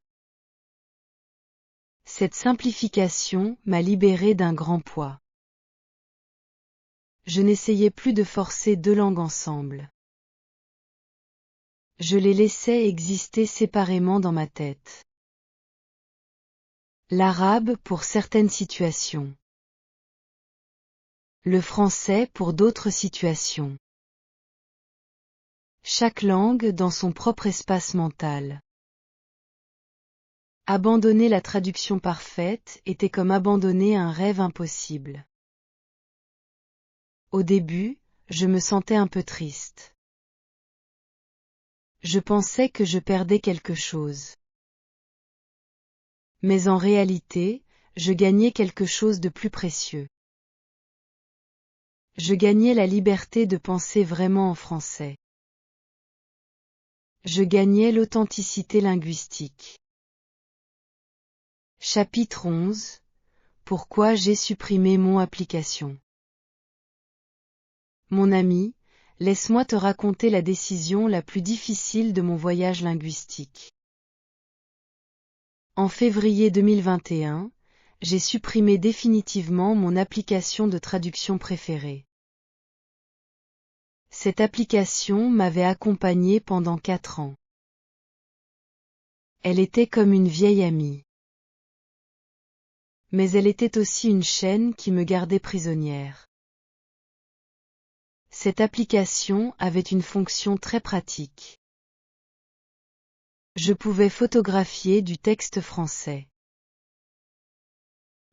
Cette simplification m'a libéré d'un grand poids. Je n'essayais plus de forcer deux langues ensemble. Je les laissais exister séparément dans ma tête. L'arabe pour certaines situations. Le français pour d'autres situations. Chaque langue dans son propre espace mental. Abandonner la traduction parfaite était comme abandonner un rêve impossible. Au début, je me sentais un peu triste. Je pensais que je perdais quelque chose. Mais en réalité, je gagnais quelque chose de plus précieux. Je gagnais la liberté de penser vraiment en français. Je gagnais l'authenticité linguistique. Chapitre 11. Pourquoi j'ai supprimé mon application. Mon ami, laisse-moi te raconter la décision la plus difficile de mon voyage linguistique. En février 2021, j'ai supprimé définitivement mon application de traduction préférée. Cette application m'avait accompagné pendant 4 ans. Elle était comme une vieille amie. Mais elle était aussi une chaîne qui me gardait prisonnière. Cette application avait une fonction très pratique. Je pouvais photographier du texte français.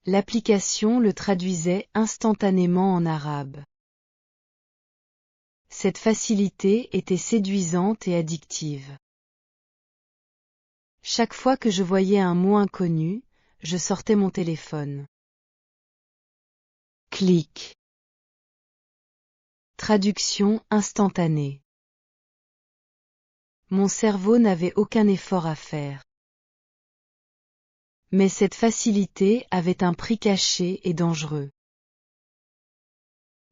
L'application le traduisait instantanément en arabe. Cette facilité était séduisante et addictive. Chaque fois que je voyais un mot inconnu, je sortais mon téléphone. Clic. Traduction instantanée. Mon cerveau n'avait aucun effort à faire. Mais cette facilité avait un prix caché et dangereux.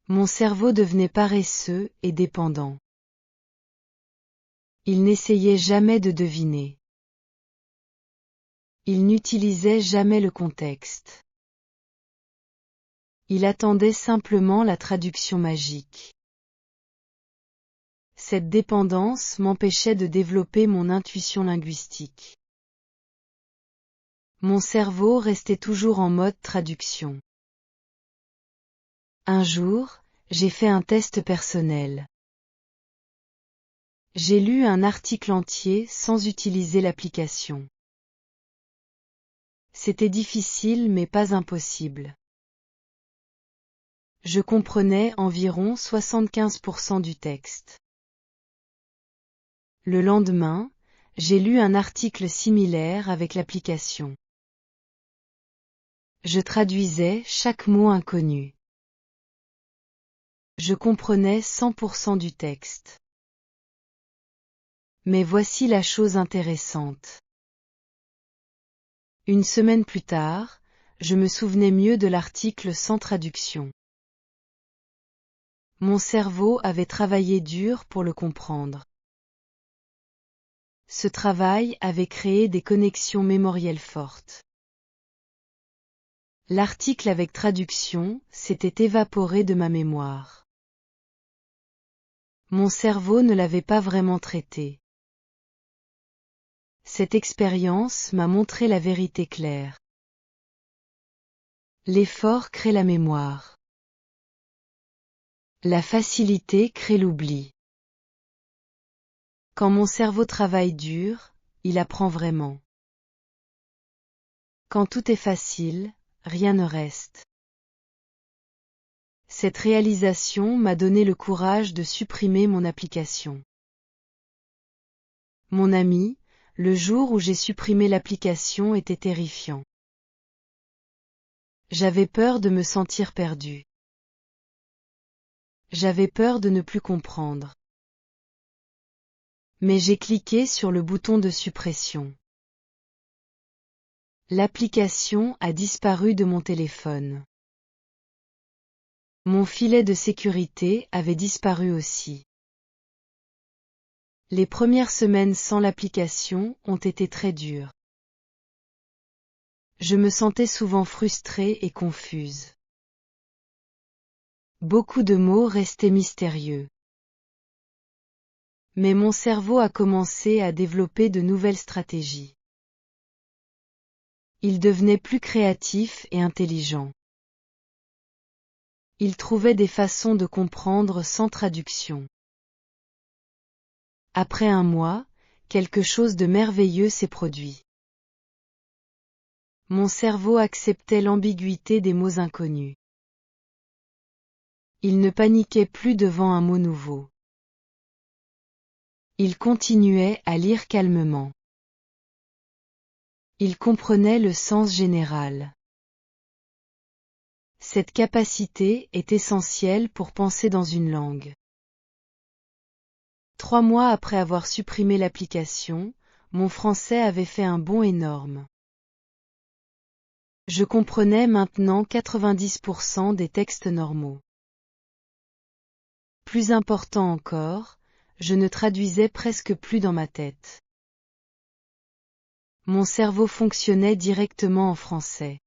Mon cerveau devenait paresseux et dépendant. Il n'essayait jamais de deviner. Il n'utilisait jamais le contexte. Il attendait simplement la traduction magique. Cette dépendance m'empêchait de développer mon intuition linguistique. Mon cerveau restait toujours en mode traduction. Un jour, j'ai fait un test personnel. J'ai lu un article entier sans utiliser l'application. C'était difficile mais pas impossible. Je comprenais environ 75% du texte. Le lendemain, j'ai lu un article similaire avec l'application. Je traduisais chaque mot inconnu. Je comprenais 100% du texte. Mais voici la chose intéressante. Une semaine plus tard, je me souvenais mieux de l'article sans traduction. Mon cerveau avait travaillé dur pour le comprendre. Ce travail avait créé des connexions mémorielles fortes. L'article avec traduction s'était évaporé de ma mémoire. Mon cerveau ne l'avait pas vraiment traité. Cette expérience m'a montré la vérité claire. L'effort crée la mémoire. La facilité crée l'oubli. Quand mon cerveau travaille dur, il apprend vraiment. Quand tout est facile, rien ne reste. Cette réalisation m'a donné le courage de supprimer mon application. Mon ami, le jour où j'ai supprimé l'application était terrifiant. J'avais peur de me sentir perdu. J'avais peur de ne plus comprendre. Mais j'ai cliqué sur le bouton de suppression. L'application a disparu de mon téléphone. Mon filet de sécurité avait disparu aussi. Les premières semaines sans l'application ont été très dures. Je me sentais souvent frustrée et confuse. Beaucoup de mots restaient mystérieux. Mais mon cerveau a commencé à développer de nouvelles stratégies. Il devenait plus créatif et intelligent. Il trouvait des façons de comprendre sans traduction. Après un mois, quelque chose de merveilleux s'est produit. Mon cerveau acceptait l'ambiguïté des mots inconnus. Il ne paniquait plus devant un mot nouveau. Il continuait à lire calmement. Il comprenait le sens général. Cette capacité est essentielle pour penser dans une langue. 3 mois après avoir supprimé l'application, mon français avait fait un bond énorme. Je comprenais maintenant 90% des textes normaux. Plus important encore, je ne traduisais presque plus dans ma tête. Mon cerveau fonctionnait directement en français.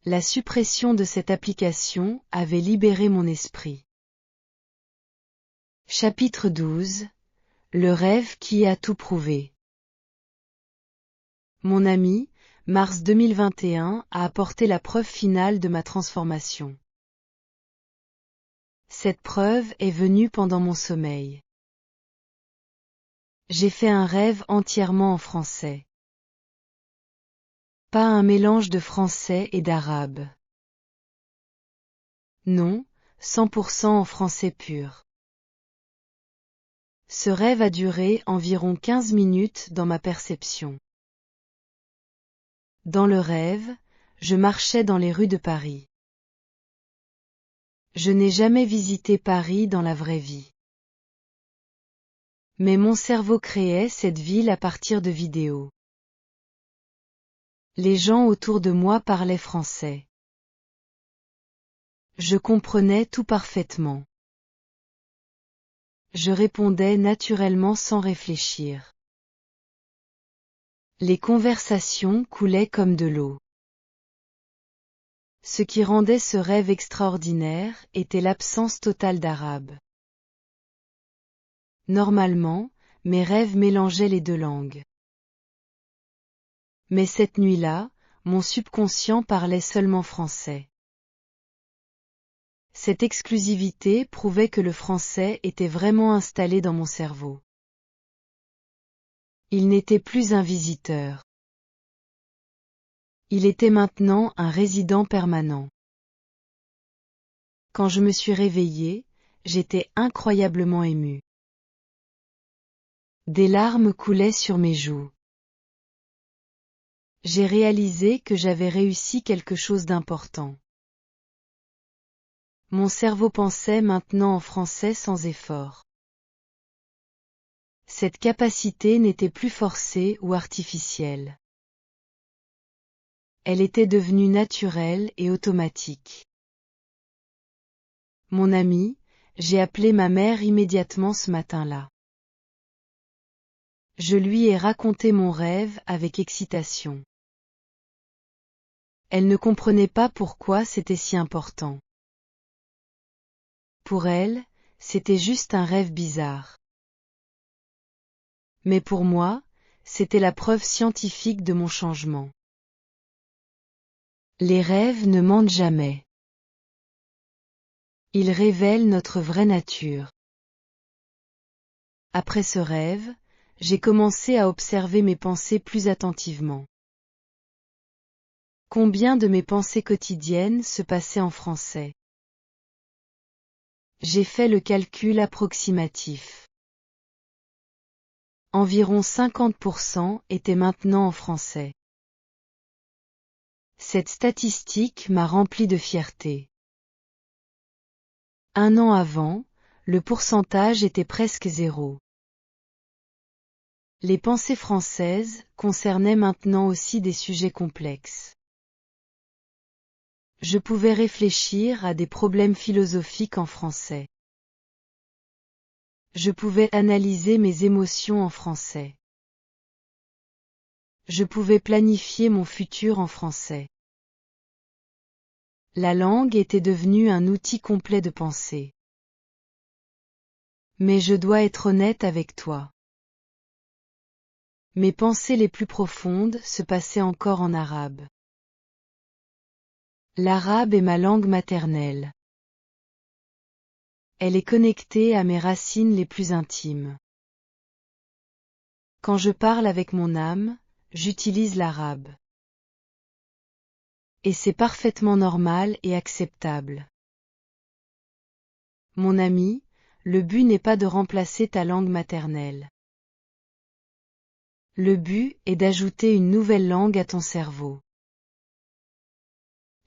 La suppression de cette application avait libéré mon esprit. Chapitre 12. Le rêve qui a tout prouvé. Mon ami, mars 2021 a apporté la preuve finale de ma transformation. Cette preuve est venue pendant mon sommeil. J'ai fait un rêve entièrement en français. Pas un mélange de français et d'arabe. Non, 100% en français pur. Ce rêve a duré environ 15 minutes dans ma perception. Dans le rêve, je marchais dans les rues de Paris. Je n'ai jamais visité Paris dans la vraie vie. Mais mon cerveau créait cette ville à partir de vidéos. Les gens autour de moi parlaient français. Je comprenais tout parfaitement. Je répondais naturellement sans réfléchir. Les conversations coulaient comme de l'eau. Ce qui rendait ce rêve extraordinaire était l'absence totale d'arabe. Normalement, mes rêves mélangeaient les deux langues. Mais cette nuit-là, mon subconscient parlait seulement français. Cette exclusivité prouvait que le français était vraiment installé dans mon cerveau. Il n'était plus un visiteur. Il était maintenant un résident permanent. Quand je me suis réveillée, j'étais incroyablement émue. Des larmes coulaient sur mes joues. J'ai réalisé que j'avais réussi quelque chose d'important. Mon cerveau pensait maintenant en français sans effort. Cette capacité n'était plus forcée ou artificielle. Elle était devenue naturelle et automatique. Mon ami, j'ai appelé ma mère immédiatement ce matin-là. Je lui ai raconté mon rêve avec excitation. Elle ne comprenait pas pourquoi c'était si important. Pour elle, c'était juste un rêve bizarre. Mais pour moi, c'était la preuve scientifique de mon changement. Les rêves ne mentent jamais. Ils révèlent notre vraie nature. Après ce rêve, j'ai commencé à observer mes pensées plus attentivement. Combien de mes pensées quotidiennes se passaient en français? J'ai fait le calcul approximatif. Environ 50% étaient maintenant en français. Cette statistique m'a rempli de fierté. Un an avant, le pourcentage était presque zéro. Les pensées françaises concernaient maintenant aussi des sujets complexes. Je pouvais réfléchir à des problèmes philosophiques en français. Je pouvais analyser mes émotions en français. Je pouvais planifier mon futur en français. La langue était devenue un outil complet de pensée. Mais je dois être honnête avec toi. Mes pensées les plus profondes se passaient encore en arabe. L'arabe est ma langue maternelle. Elle est connectée à mes racines les plus intimes. Quand je parle avec mon âme, j'utilise l'arabe. Et c'est parfaitement normal et acceptable. Mon ami, le but n'est pas de remplacer ta langue maternelle. Le but est d'ajouter une nouvelle langue à ton cerveau.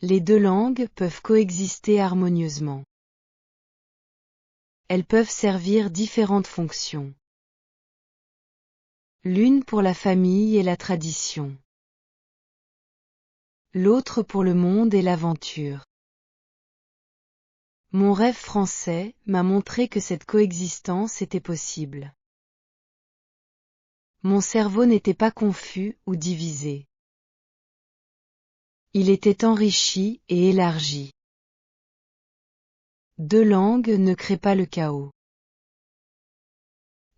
Les deux langues peuvent coexister harmonieusement. Elles peuvent servir différentes fonctions. L'une pour la famille et la tradition. L'autre pour le monde et l'aventure. Mon rêve français m'a montré que cette coexistence était possible. Mon cerveau n'était pas confus ou divisé. Il était enrichi et élargi. Deux langues ne créent pas le chaos.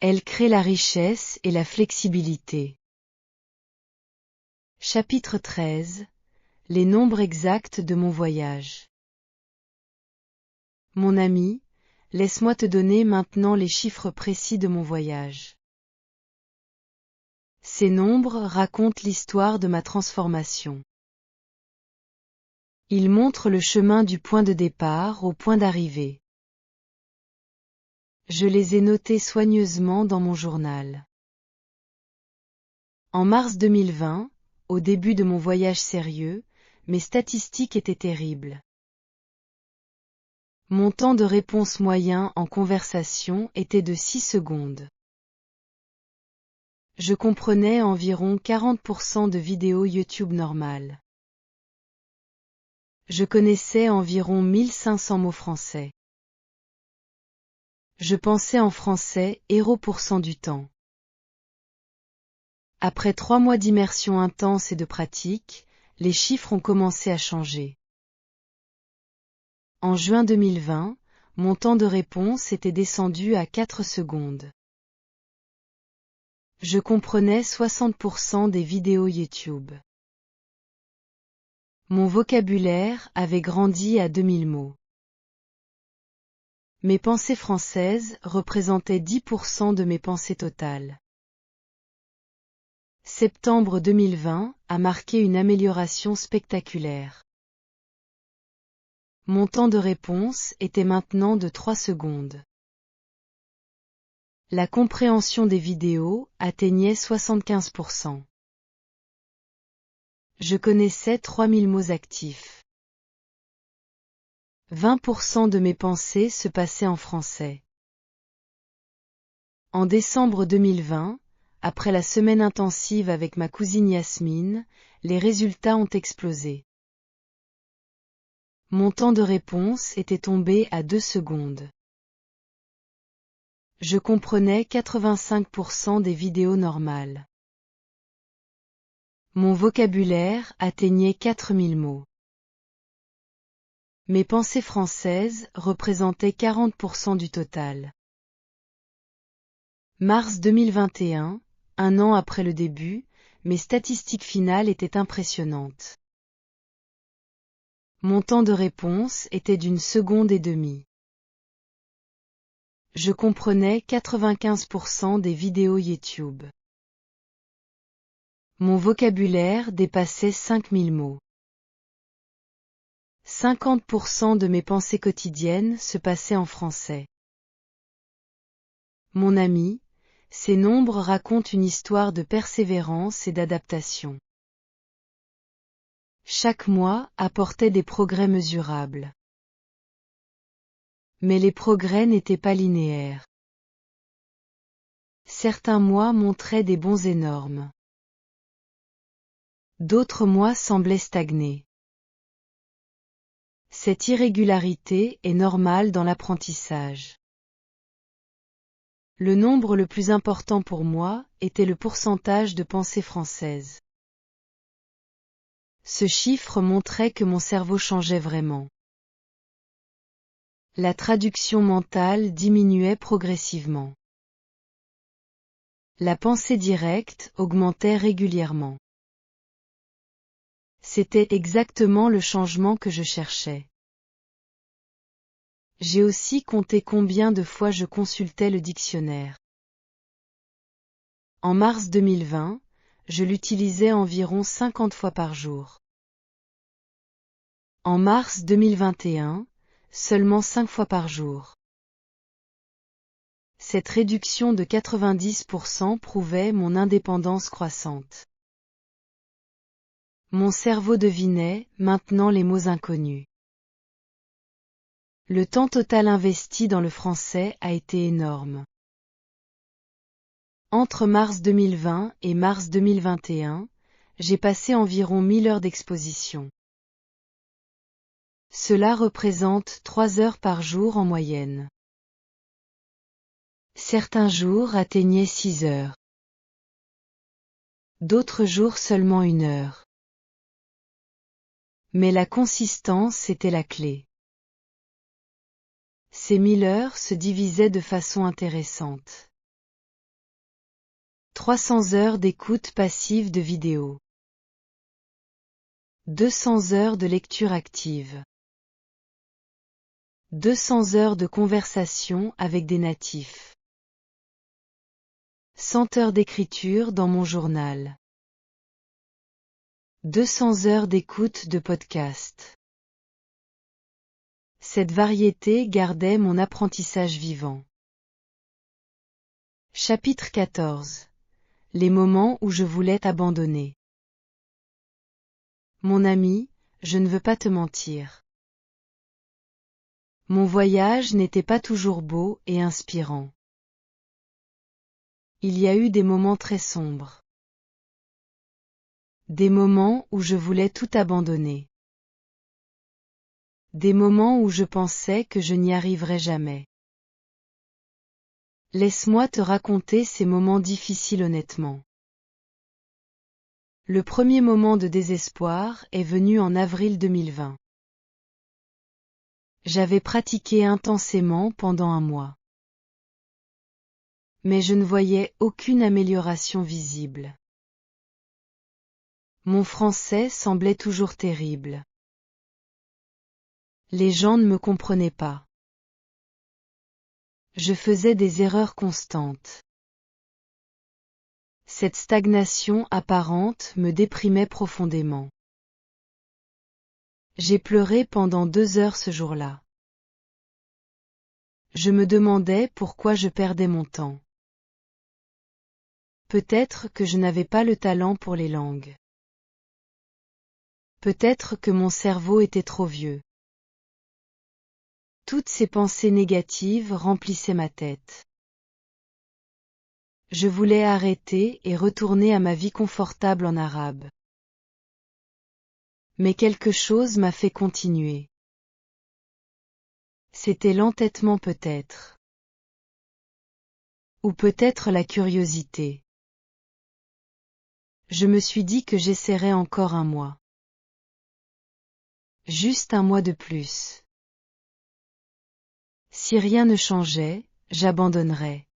Elles créent la richesse et la flexibilité. Chapitre 13. Les nombres exacts de mon voyage. Mon ami, laisse-moi te donner maintenant les chiffres précis de mon voyage. Ces nombres racontent l'histoire de ma transformation. Ils montrent le chemin du point de départ au point d'arrivée. Je les ai notés soigneusement dans mon journal. En mars 2020, au début de mon voyage sérieux, mes statistiques étaient terribles. Mon temps de réponse moyen en conversation était de 6 secondes. Je comprenais environ 40% de vidéos YouTube normales. Je connaissais environ 1500 mots français. Je pensais en français, 0% du temps. Après 3 mois d'immersion intense et de pratique, les chiffres ont commencé à changer. En juin 2020, mon temps de réponse était descendu à 4 secondes. Je comprenais 60% des vidéos YouTube. Mon vocabulaire avait grandi à 2000 mots. Mes pensées françaises représentaient 10% de mes pensées totales. Septembre 2020 a marqué une amélioration spectaculaire. Mon temps de réponse était maintenant de 3 secondes. La compréhension des vidéos atteignait 75%. Je connaissais 3000 mots actifs. 20% de mes pensées se passaient en français. En décembre 2020, après la semaine intensive avec ma cousine Yasmine, les résultats ont explosé. Mon temps de réponse était tombé à 2 secondes. Je comprenais 85% des vidéos normales. Mon vocabulaire atteignait 4000 mots. Mes pensées françaises représentaient 40% du total. Mars 2021, un an après le début, mes statistiques finales étaient impressionnantes. Mon temps de réponse était d'1 seconde et demie. Je comprenais 95% des vidéos YouTube. Mon vocabulaire dépassait 5000 mots. 50% de mes pensées quotidiennes se passaient en français. Mon ami, ces nombres racontent une histoire de persévérance et d'adaptation. Chaque mois apportait des progrès mesurables. Mais les progrès n'étaient pas linéaires. Certains mois montraient des bonds énormes. D'autres mois semblaient stagner. Cette irrégularité est normale dans l'apprentissage. Le nombre le plus important pour moi était le pourcentage de pensées françaises. Ce chiffre montrait que mon cerveau changeait vraiment. La traduction mentale diminuait progressivement. La pensée directe augmentait régulièrement. C'était exactement le changement que je cherchais. J'ai aussi compté combien de fois je consultais le dictionnaire. En mars 2020, je l'utilisais environ 50 fois par jour. En mars 2021, seulement 5 fois par jour. Cette réduction de 90% prouvait mon indépendance croissante. Mon cerveau devinait maintenant les mots inconnus. Le temps total investi dans le français a été énorme. Entre mars 2020 et mars 2021, j'ai passé environ 1000 heures d'exposition. Cela représente 3 heures par jour en moyenne. Certains jours atteignaient 6 heures. D'autres jours seulement 1 heure. Mais la consistance était la clé. Ces 1000 heures se divisaient de façon intéressante. 300 heures d'écoute passive de vidéos. 200 heures de lecture active. 200 heures de conversation avec des natifs. 100 heures d'écriture dans mon journal. 200 heures d'écoute de podcast. Cette variété gardait mon apprentissage vivant. Chapitre 14. Les moments où je voulais abandonner. Mon ami, je ne veux pas te mentir. Mon voyage n'était pas toujours beau et inspirant. Il y a eu des moments très sombres. Des moments où je voulais tout abandonner. Des moments où je pensais que je n'y arriverais jamais. Laisse-moi te raconter ces moments difficiles honnêtement. Le premier moment de désespoir est venu en avril 2020. J'avais pratiqué intensément pendant un mois. Mais je ne voyais aucune amélioration visible. Mon français semblait toujours terrible. Les gens ne me comprenaient pas. Je faisais des erreurs constantes. Cette stagnation apparente me déprimait profondément. J'ai pleuré pendant 2 heures ce jour-là. Je me demandais pourquoi je perdais mon temps. Peut-être que je n'avais pas le talent pour les langues. Peut-être que mon cerveau était trop vieux. Toutes ces pensées négatives remplissaient ma tête. Je voulais arrêter et retourner à ma vie confortable en arabe. Mais quelque chose m'a fait continuer. C'était l'entêtement peut-être. Ou peut-être la curiosité. Je me suis dit que j'essaierais encore un mois. Juste un mois de plus. Si rien ne changeait, j'abandonnerais.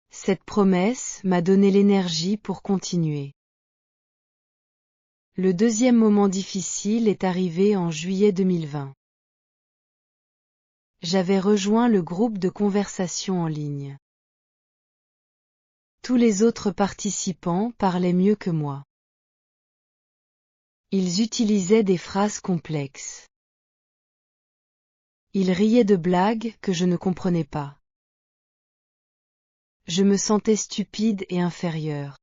Cette promesse m'a donné l'énergie pour continuer. Le deuxième moment difficile est arrivé en juillet 2020. J'avais rejoint le groupe de conversation en ligne. Tous les autres participants parlaient mieux que moi. Ils utilisaient des phrases complexes. Ils riaient de blagues que je ne comprenais pas. Je me sentais stupide et inférieur.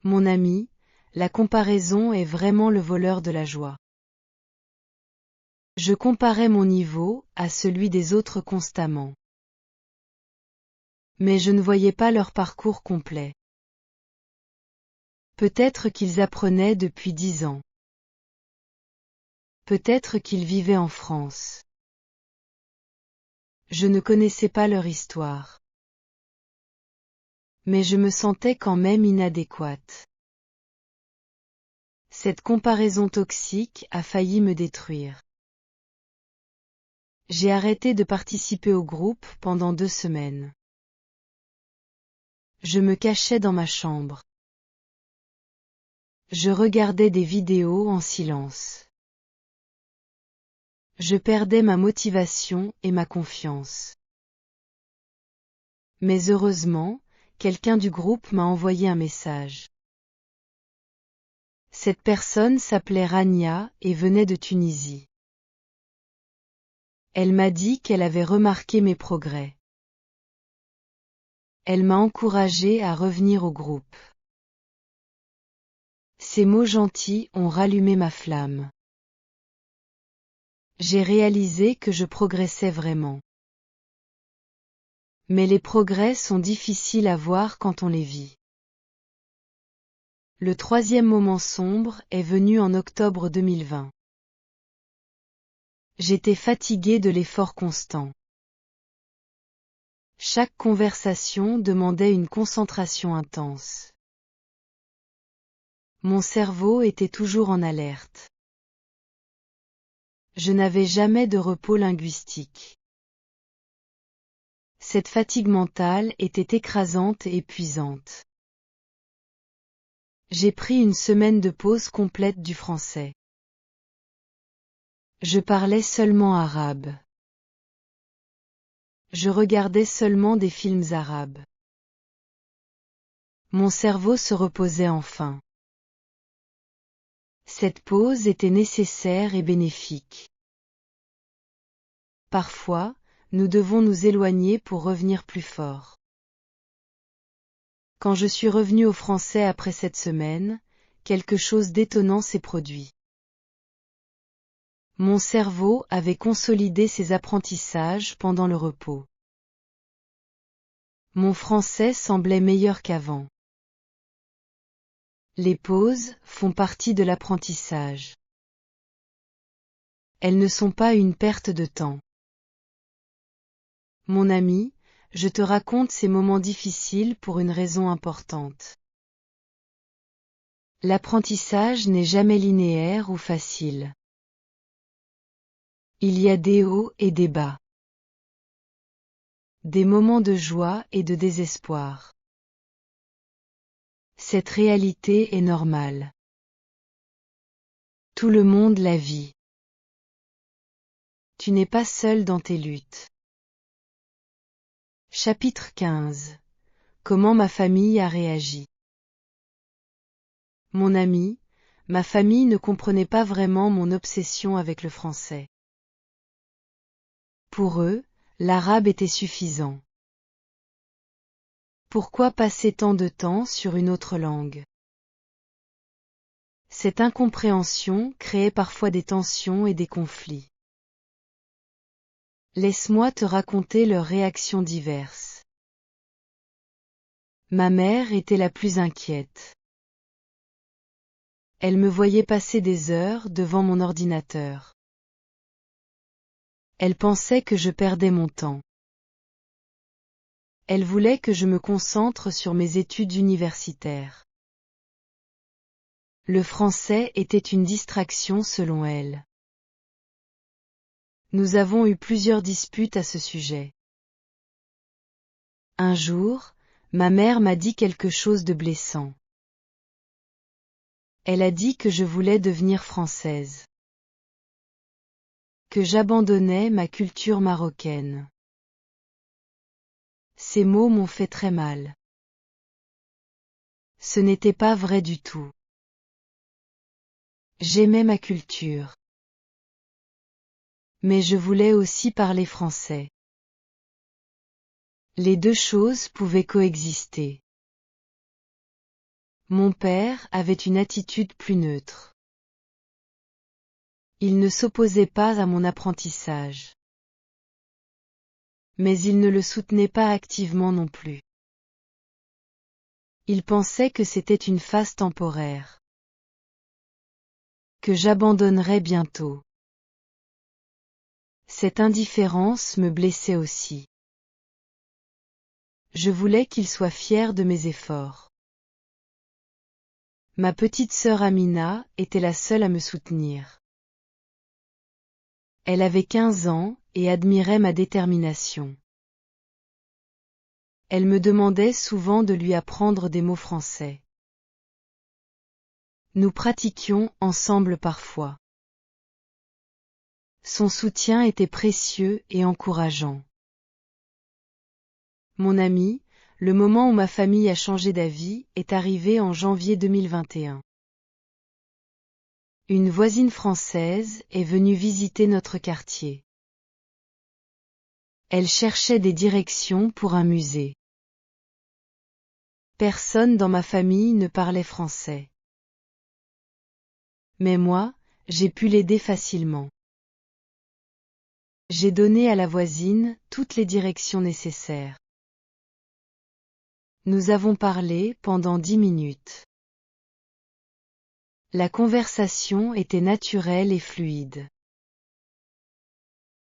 Mon ami, la comparaison est vraiment le voleur de la joie. Je comparais mon niveau à celui des autres constamment. Mais je ne voyais pas leur parcours complet. Peut-être qu'ils apprenaient depuis 10 ans. Peut-être qu'ils vivaient en France. Je ne connaissais pas leur histoire. Mais je me sentais quand même inadéquate. Cette comparaison toxique a failli me détruire. J'ai arrêté de participer au groupe pendant 2 semaines. Je me cachais dans ma chambre. Je regardais des vidéos en silence. Je perdais ma motivation et ma confiance. Mais heureusement, quelqu'un du groupe m'a envoyé un message. Cette personne s'appelait Rania et venait de Tunisie. Elle m'a dit qu'elle avait remarqué mes progrès. Elle m'a encouragé à revenir au groupe. Ces mots gentils ont rallumé ma flamme. J'ai réalisé que je progressais vraiment. Mais les progrès sont difficiles à voir quand on les vit. Le troisième moment sombre est venu en octobre 2020. J'étais fatiguée de l'effort constant. Chaque conversation demandait une concentration intense. Mon cerveau était toujours en alerte. Je n'avais jamais de repos linguistique. Cette fatigue mentale était écrasante et épuisante. J'ai pris une semaine de pause complète du français. Je parlais seulement arabe. Je regardais seulement des films arabes. Mon cerveau se reposait enfin. Cette pause était nécessaire et bénéfique. Parfois, nous devons nous éloigner pour revenir plus fort. Quand je suis revenu au français après cette semaine, quelque chose d'étonnant s'est produit. Mon cerveau avait consolidé ses apprentissages pendant le repos. Mon français semblait meilleur qu'avant. Les pauses font partie de l'apprentissage. Elles ne sont pas une perte de temps. Mon ami, je te raconte ces moments difficiles pour une raison importante. L'apprentissage n'est jamais linéaire ou facile. Il y a des hauts et des bas. Des moments de joie et de désespoir. Cette réalité est normale. Tout le monde la vit. Tu n'es pas seul dans tes luttes. Chapitre 15. Comment ma famille a réagi. Mon ami, ma famille ne comprenait pas vraiment mon obsession avec le français. Pour eux, l'arabe était suffisant. Pourquoi passer tant de temps sur une autre langue? Cette incompréhension créait parfois des tensions et des conflits. Laisse-moi te raconter leurs réactions diverses. Ma mère était la plus inquiète. Elle me voyait passer des heures devant mon ordinateur. Elle pensait que je perdais mon temps. Elle voulait que je me concentre sur mes études universitaires. Le français était une distraction selon elle. Nous avons eu plusieurs disputes à ce sujet. Un jour, ma mère m'a dit quelque chose de blessant. Elle a dit que je voulais devenir française. Que j'abandonnais ma culture marocaine. Ces mots m'ont fait très mal. Ce n'était pas vrai du tout. J'aimais ma culture. Mais je voulais aussi parler français. Les deux choses pouvaient coexister. Mon père avait une attitude plus neutre. Il ne s'opposait pas à mon apprentissage. Mais il ne le soutenait pas activement non plus. Il pensait que c'était une phase temporaire. Que j'abandonnerais bientôt. Cette indifférence me blessait aussi. Je voulais qu'il soit fier de mes efforts. Ma petite sœur Amina était la seule à me soutenir. Elle avait 15 ans et admirait ma détermination. Elle me demandait souvent de lui apprendre des mots français. Nous pratiquions ensemble parfois. Son soutien était précieux et encourageant. Mon ami, le moment où ma famille a changé d'avis est arrivé en janvier 2021. Une voisine française est venue visiter notre quartier. Elle cherchait des directions pour un musée. Personne dans ma famille ne parlait français. Mais moi, j'ai pu l'aider facilement. J'ai donné à la voisine toutes les directions nécessaires. Nous avons parlé pendant 10 minutes. La conversation était naturelle et fluide.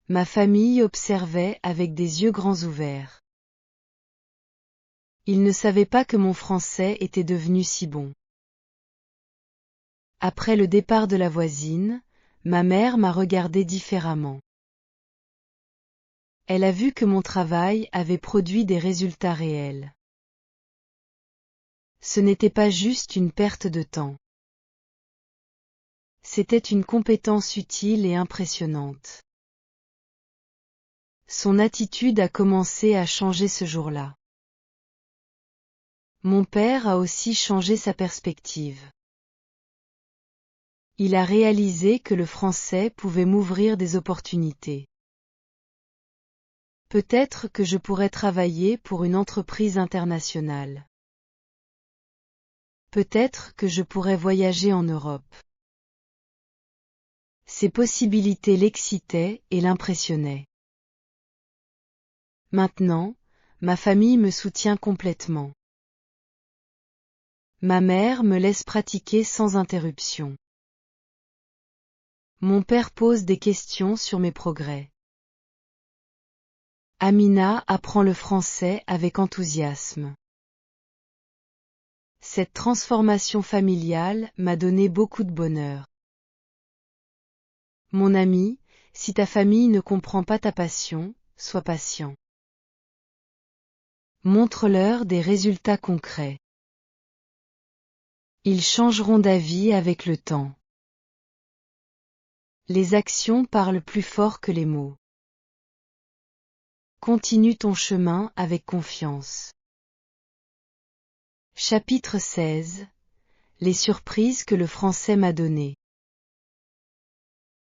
Ma famille observait avec des yeux grands ouverts. Ils ne savaient pas que mon français était devenu si bon. Après le départ de la voisine, ma mère m'a regardé différemment. Elle a vu que mon travail avait produit des résultats réels. Ce n'était pas juste une perte de temps. C'était une compétence utile et impressionnante. Son attitude a commencé à changer ce jour-là. Mon père a aussi changé sa perspective. Il a réalisé que le français pouvait m'ouvrir des opportunités. Peut-être que je pourrais travailler pour une entreprise internationale. Peut-être que je pourrais voyager en Europe. Ces possibilités l'excitaient et l'impressionnaient. Maintenant, ma famille me soutient complètement. Ma mère me laisse pratiquer sans interruption. Mon père pose des questions sur mes progrès. Amina apprend le français avec enthousiasme. Cette transformation familiale m'a donné beaucoup de bonheur. Mon ami, si ta famille ne comprend pas ta passion, sois patient. Montre-leur des résultats concrets. Ils changeront d'avis avec le temps. Les actions parlent plus fort que les mots. Continue ton chemin avec confiance. Chapitre 16. Les surprises que le français m'a données.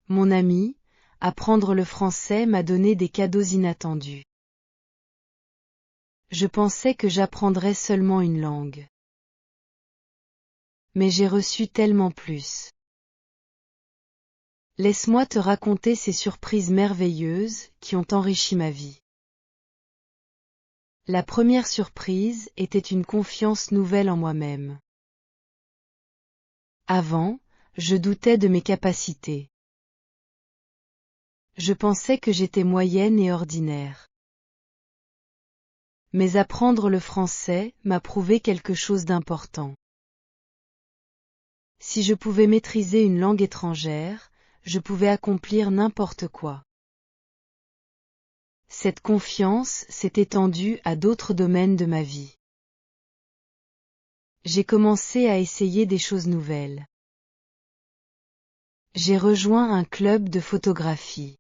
Mon ami, apprendre le français m'a donné des cadeaux inattendus. Je pensais que j'apprendrais seulement une langue. Mais j'ai reçu tellement plus. Laisse-moi te raconter ces surprises merveilleuses qui ont enrichi ma vie. La première surprise était une confiance nouvelle en moi-même. Avant, je doutais de mes capacités. Je pensais que j'étais moyenne et ordinaire. Mais apprendre le français m'a prouvé quelque chose d'important. Si je pouvais maîtriser une langue étrangère, je pouvais accomplir n'importe quoi. Cette confiance s'est étendue à d'autres domaines de ma vie. J'ai commencé à essayer des choses nouvelles. J'ai rejoint un club de photographie.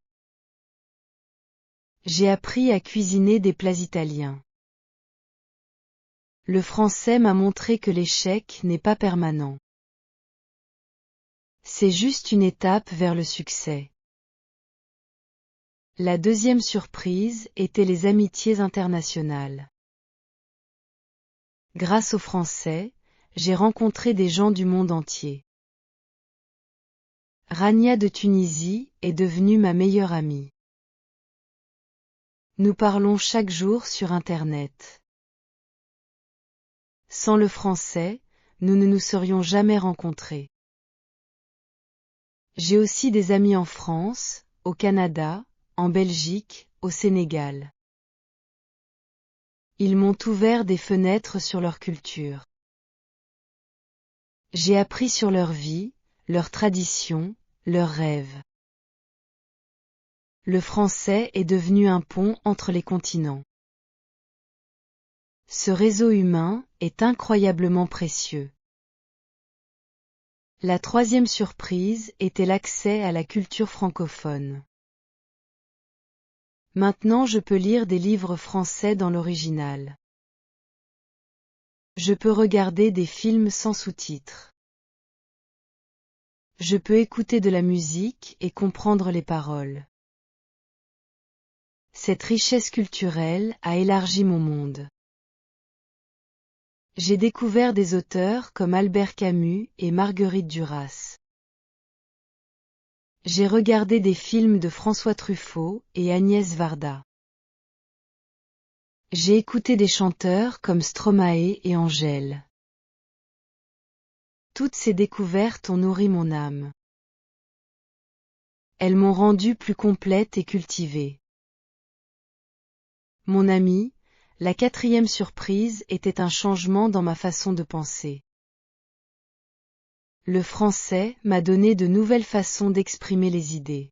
J'ai appris à cuisiner des plats italiens. Le français m'a montré que l'échec n'est pas permanent. C'est juste une étape vers le succès. La deuxième surprise était les amitiés internationales. Grâce au français, j'ai rencontré des gens du monde entier. Rania de Tunisie est devenue ma meilleure amie. Nous parlons chaque jour sur Internet. Sans le français, nous ne nous serions jamais rencontrés. J'ai aussi des amis en France, au Canada, en Belgique, au Sénégal. Ils m'ont ouvert des fenêtres sur leur culture. J'ai appris sur leur vie, leurs traditions, leurs rêves. Le français est devenu un pont entre les continents. Ce réseau humain est incroyablement précieux. La troisième surprise était l'accès à la culture francophone. Maintenant je peux lire des livres français dans l'original. Je peux regarder des films sans sous-titres. Je peux écouter de la musique et comprendre les paroles. Cette richesse culturelle a élargi mon monde. J'ai découvert des auteurs comme Albert Camus et Marguerite Duras. J'ai regardé des films de François Truffaut et Agnès Varda. J'ai écouté des chanteurs comme Stromae et Angèle. Toutes ces découvertes ont nourri mon âme. Elles m'ont rendue plus complète et cultivée. Mon ami, la quatrième surprise était un changement dans ma façon de penser. Le français m'a donné de nouvelles façons d'exprimer les idées.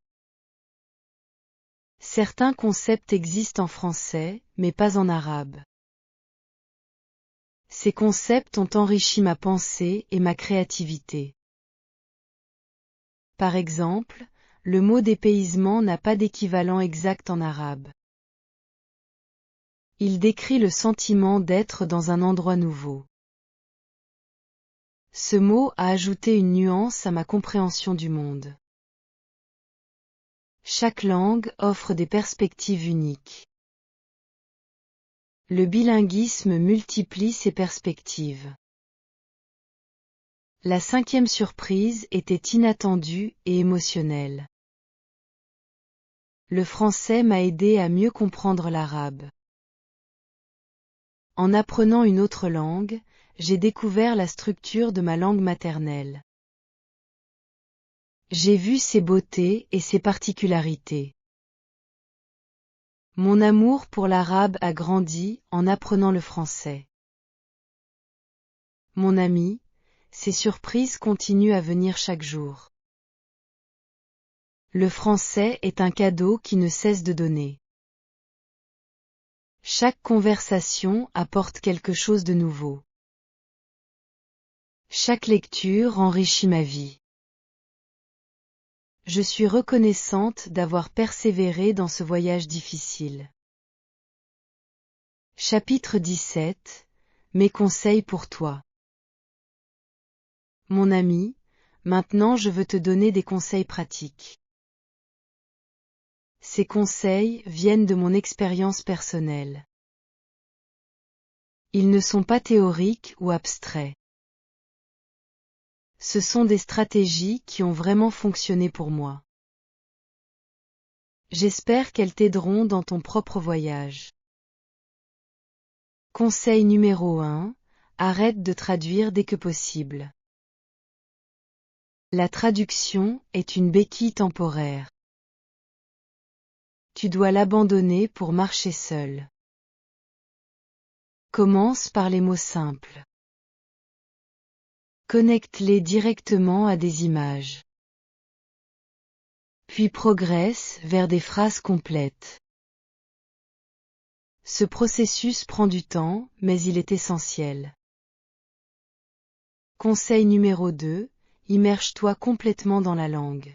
Certains concepts existent en français, mais pas en arabe. Ces concepts ont enrichi ma pensée et ma créativité. Par exemple, le mot dépaysement n'a pas d'équivalent exact en arabe. Il décrit le sentiment d'être dans un endroit nouveau. Ce mot a ajouté une nuance à ma compréhension du monde. Chaque langue offre des perspectives uniques. Le bilinguisme multiplie ces perspectives. La cinquième surprise était inattendue et émotionnelle. Le français m'a aidé à mieux comprendre l'arabe. En apprenant une autre langue, j'ai découvert la structure de ma langue maternelle. J'ai vu ses beautés et ses particularités. Mon amour pour l'arabe a grandi en apprenant le français. Mon ami, ces surprises continuent à venir chaque jour. Le français est un cadeau qui ne cesse de donner. Chaque conversation apporte quelque chose de nouveau. Chaque lecture enrichit ma vie. Je suis reconnaissante d'avoir persévéré dans ce voyage difficile. Chapitre 17. Mes conseils pour toi. Mon ami, maintenant je veux te donner des conseils pratiques. Ces conseils viennent de mon expérience personnelle. Ils ne sont pas théoriques ou abstraits. Ce sont des stratégies qui ont vraiment fonctionné pour moi. J'espère qu'elles t'aideront dans ton propre voyage. Conseil numéro 1. Arrête de traduire dès que possible. La traduction est une béquille temporaire. Tu dois l'abandonner pour marcher seul. Commence par les mots simples. Connecte-les directement à des images. Puis progresse vers des phrases complètes. Ce processus prend du temps, mais il est essentiel. Conseil numéro 2. Immerge-toi complètement dans la langue.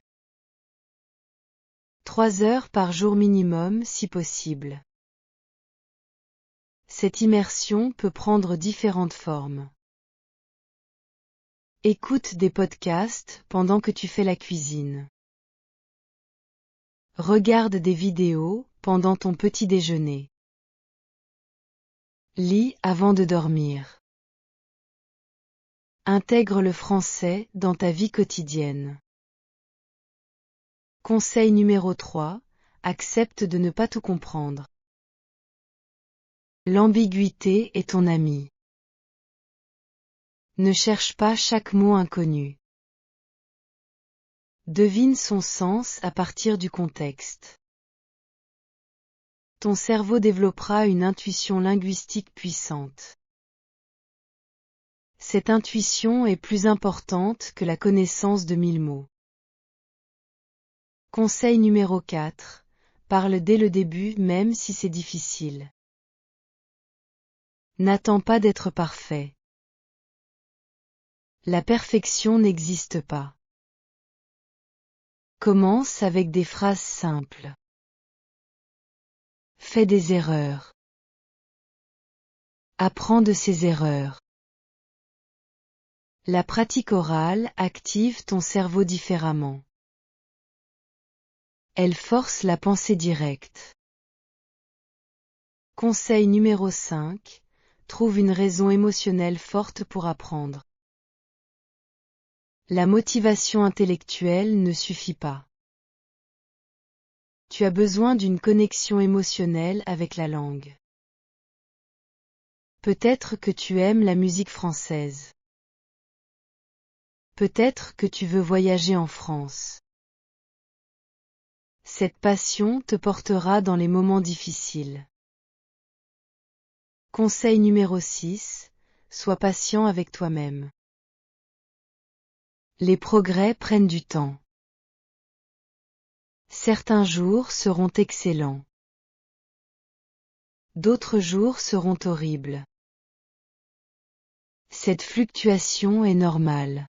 3 heures par jour minimum si possible. Cette immersion peut prendre différentes formes. Écoute des podcasts pendant que tu fais la cuisine. Regarde des vidéos pendant ton petit déjeuner. Lis avant de dormir. Intègre le français dans ta vie quotidienne. Conseil numéro 3. Accepte de ne pas tout comprendre. L'ambiguïté est ton ami. Ne cherche pas chaque mot inconnu. Devine son sens à partir du contexte. Ton cerveau développera une intuition linguistique puissante. Cette intuition est plus importante que la connaissance de 1000 mots. Conseil numéro 4. Parle dès le début même si c'est difficile. N'attends pas d'être parfait. La perfection n'existe pas. Commence avec des phrases simples. Fais des erreurs. Apprends de ces erreurs. La pratique orale active ton cerveau différemment. Elle force la pensée directe. Conseil numéro 5. Trouve une raison émotionnelle forte pour apprendre. La motivation intellectuelle ne suffit pas. Tu as besoin d'une connexion émotionnelle avec la langue. Peut-être que tu aimes la musique française. Peut-être que tu veux voyager en France. Cette passion te portera dans les moments difficiles. Conseil numéro 6. Sois patient avec toi-même. Les progrès prennent du temps. Certains jours seront excellents. D'autres jours seront horribles. Cette fluctuation est normale.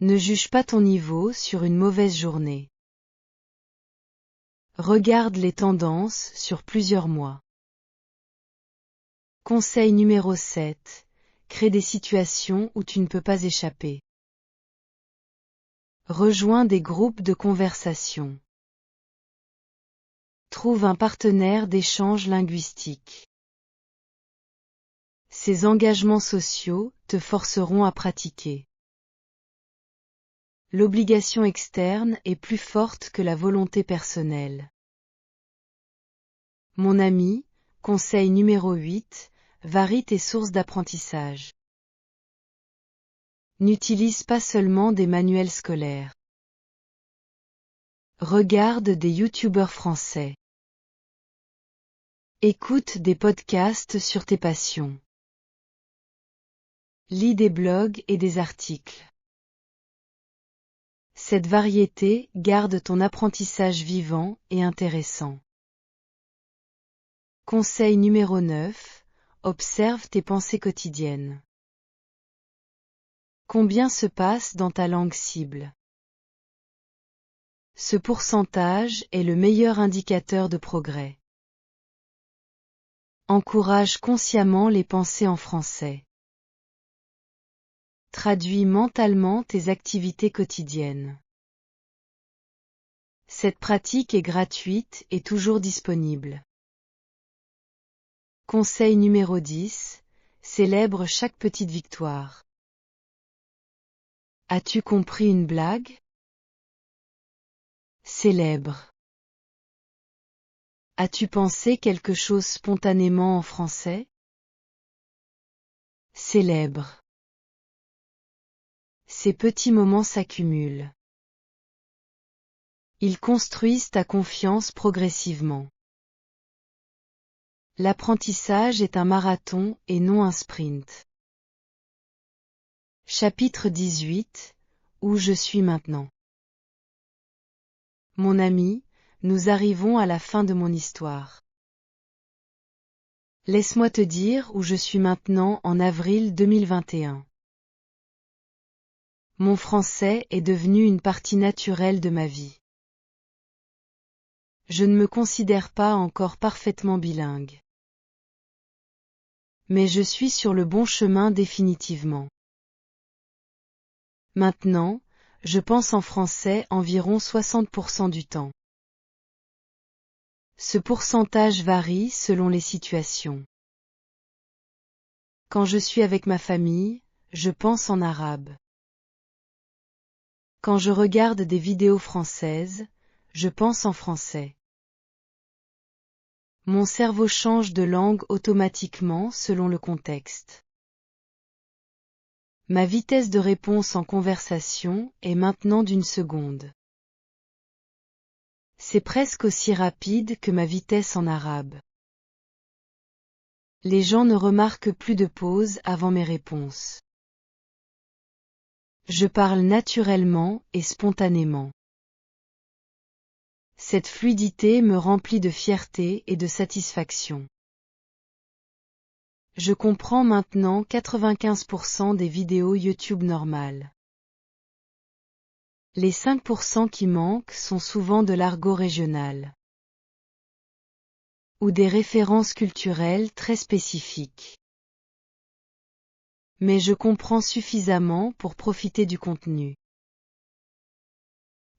Ne juge pas ton niveau sur une mauvaise journée. Regarde les tendances sur plusieurs mois. Conseil numéro 7. Crée des situations où tu ne peux pas échapper. Rejoins des groupes de conversation. Trouve un partenaire d'échange linguistique. Ces engagements sociaux te forceront à pratiquer. L'obligation externe est plus forte que la volonté personnelle. Mon ami, conseil numéro 8, varie tes sources d'apprentissage. N'utilise pas seulement des manuels scolaires. Regarde des youtubeurs français. Écoute des podcasts sur tes passions. Lis des blogs et des articles. Cette variété garde ton apprentissage vivant et intéressant. Conseil numéro 9. Observe tes pensées quotidiennes. Combien se passe dans ta langue cible? Ce pourcentage est le meilleur indicateur de progrès. Encourage consciemment les pensées en français. Traduis mentalement tes activités quotidiennes. Cette pratique est gratuite et toujours disponible. Conseil numéro 10. Célèbre chaque petite victoire. As-tu compris une blague? Célèbre. As-tu pensé quelque chose spontanément en français? Célèbre. Ces petits moments s'accumulent. Ils construisent ta confiance progressivement. L'apprentissage est un marathon et non un sprint. Chapitre 18. Où je suis maintenant. Mon ami, nous arrivons à la fin de mon histoire. Laisse-moi te dire où je suis maintenant en avril 2021. Mon français est devenu une partie naturelle de ma vie. Je ne me considère pas encore parfaitement bilingue. Mais je suis sur le bon chemin définitivement. Maintenant, je pense en français environ 60% du temps. Ce pourcentage varie selon les situations. Quand je suis avec ma famille, je pense en arabe. Quand je regarde des vidéos françaises, je pense en français. Mon cerveau change de langue automatiquement selon le contexte. Ma vitesse de réponse en conversation est maintenant d'1 seconde. C'est presque aussi rapide que ma vitesse en arabe. Les gens ne remarquent plus de pause avant mes réponses. Je parle naturellement et spontanément. Cette fluidité me remplit de fierté et de satisfaction. Je comprends maintenant 95% des vidéos YouTube normales. Les 5% qui manquent sont souvent de l'argot régional. Ou des références culturelles très spécifiques. Mais je comprends suffisamment pour profiter du contenu.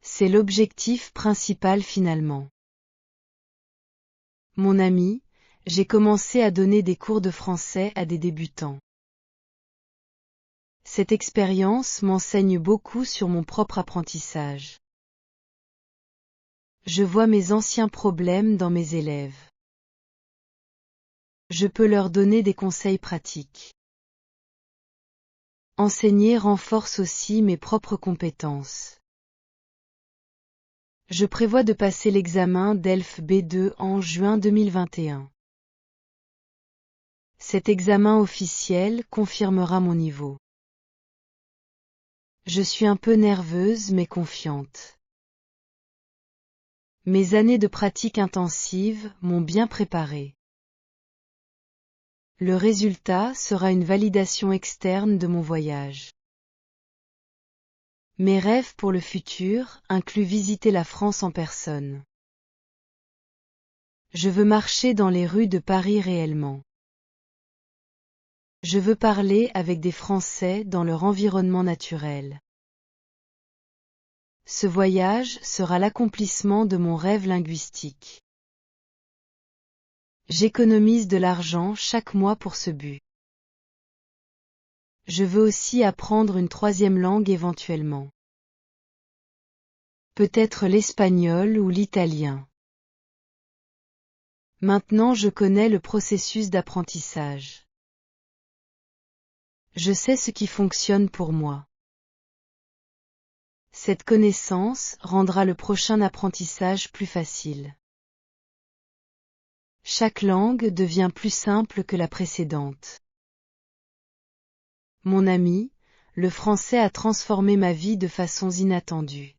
C'est l'objectif principal finalement. Mon ami, j'ai commencé à donner des cours de français à des débutants. Cette expérience m'enseigne beaucoup sur mon propre apprentissage. Je vois mes anciens problèmes dans mes élèves. Je peux leur donner des conseils pratiques. Enseigner renforce aussi mes propres compétences. Je prévois de passer l'examen DELF B2 en juin 2021. Cet examen officiel confirmera mon niveau. Je suis un peu nerveuse mais confiante. Mes années de pratique intensive m'ont bien préparée. Le résultat sera une validation externe de mon voyage. Mes rêves pour le futur incluent visiter la France en personne. Je veux marcher dans les rues de Paris réellement. Je veux parler avec des Français dans leur environnement naturel. Ce voyage sera l'accomplissement de mon rêve linguistique. J'économise de l'argent chaque mois pour ce but. Je veux aussi apprendre une 3e langue éventuellement. Peut-être l'espagnol ou l'italien. Maintenant je connais le processus d'apprentissage. Je sais ce qui fonctionne pour moi. Cette connaissance rendra le prochain apprentissage plus facile. Chaque langue devient plus simple que la précédente. Mon ami, le français a transformé ma vie de façons inattendues.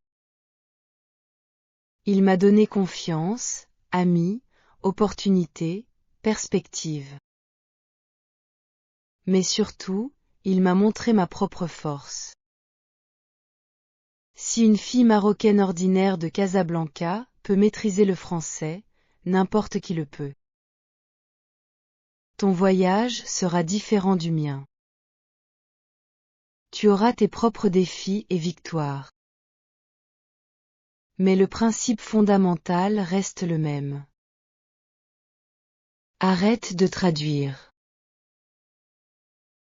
Il m'a donné confiance, amis, opportunités, perspectives. Mais surtout, il m'a montré ma propre force. Si une fille marocaine ordinaire de Casablanca peut maîtriser le français, n'importe qui le peut. Ton voyage sera différent du mien. Tu auras tes propres défis et victoires. Mais le principe fondamental reste le même. Arrête de traduire.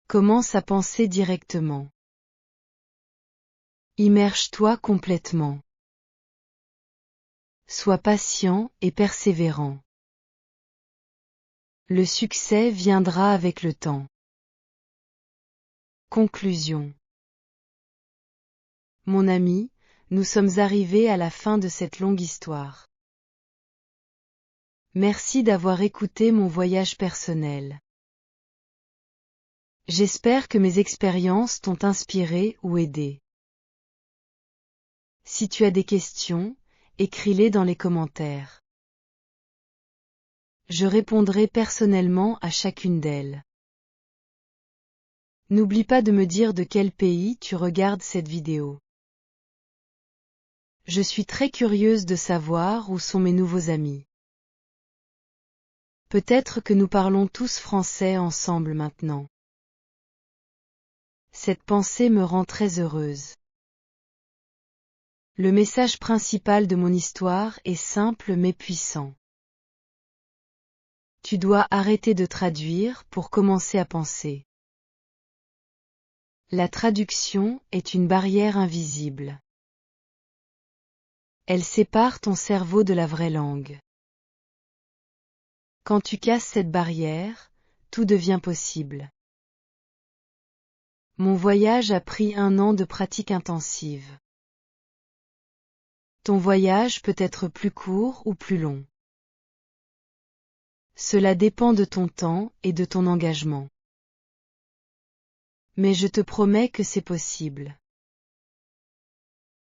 Commence à penser directement. Immerge-toi complètement. Sois patient et persévérant. Le succès viendra avec le temps. Conclusion. Mon ami, nous sommes arrivés à la fin de cette longue histoire. Merci d'avoir écouté mon voyage personnel. J'espère que mes expériences t'ont inspiré ou aidé. Si tu as des questions, écris-les dans les commentaires. Je répondrai personnellement à chacune d'elles. N'oublie pas de me dire de quel pays tu regardes cette vidéo. Je suis très curieuse de savoir où sont mes nouveaux amis. Peut-être que nous parlons tous français ensemble maintenant. Cette pensée me rend très heureuse. Le message principal de mon histoire est simple mais puissant. Tu dois arrêter de traduire pour commencer à penser. La traduction est une barrière invisible. Elle sépare ton cerveau de la vraie langue. Quand tu casses cette barrière, tout devient possible. Mon voyage a pris 1 an de pratique intensive. Ton voyage peut être plus court ou plus long. Cela dépend de ton temps et de ton engagement. Mais je te promets que c'est possible.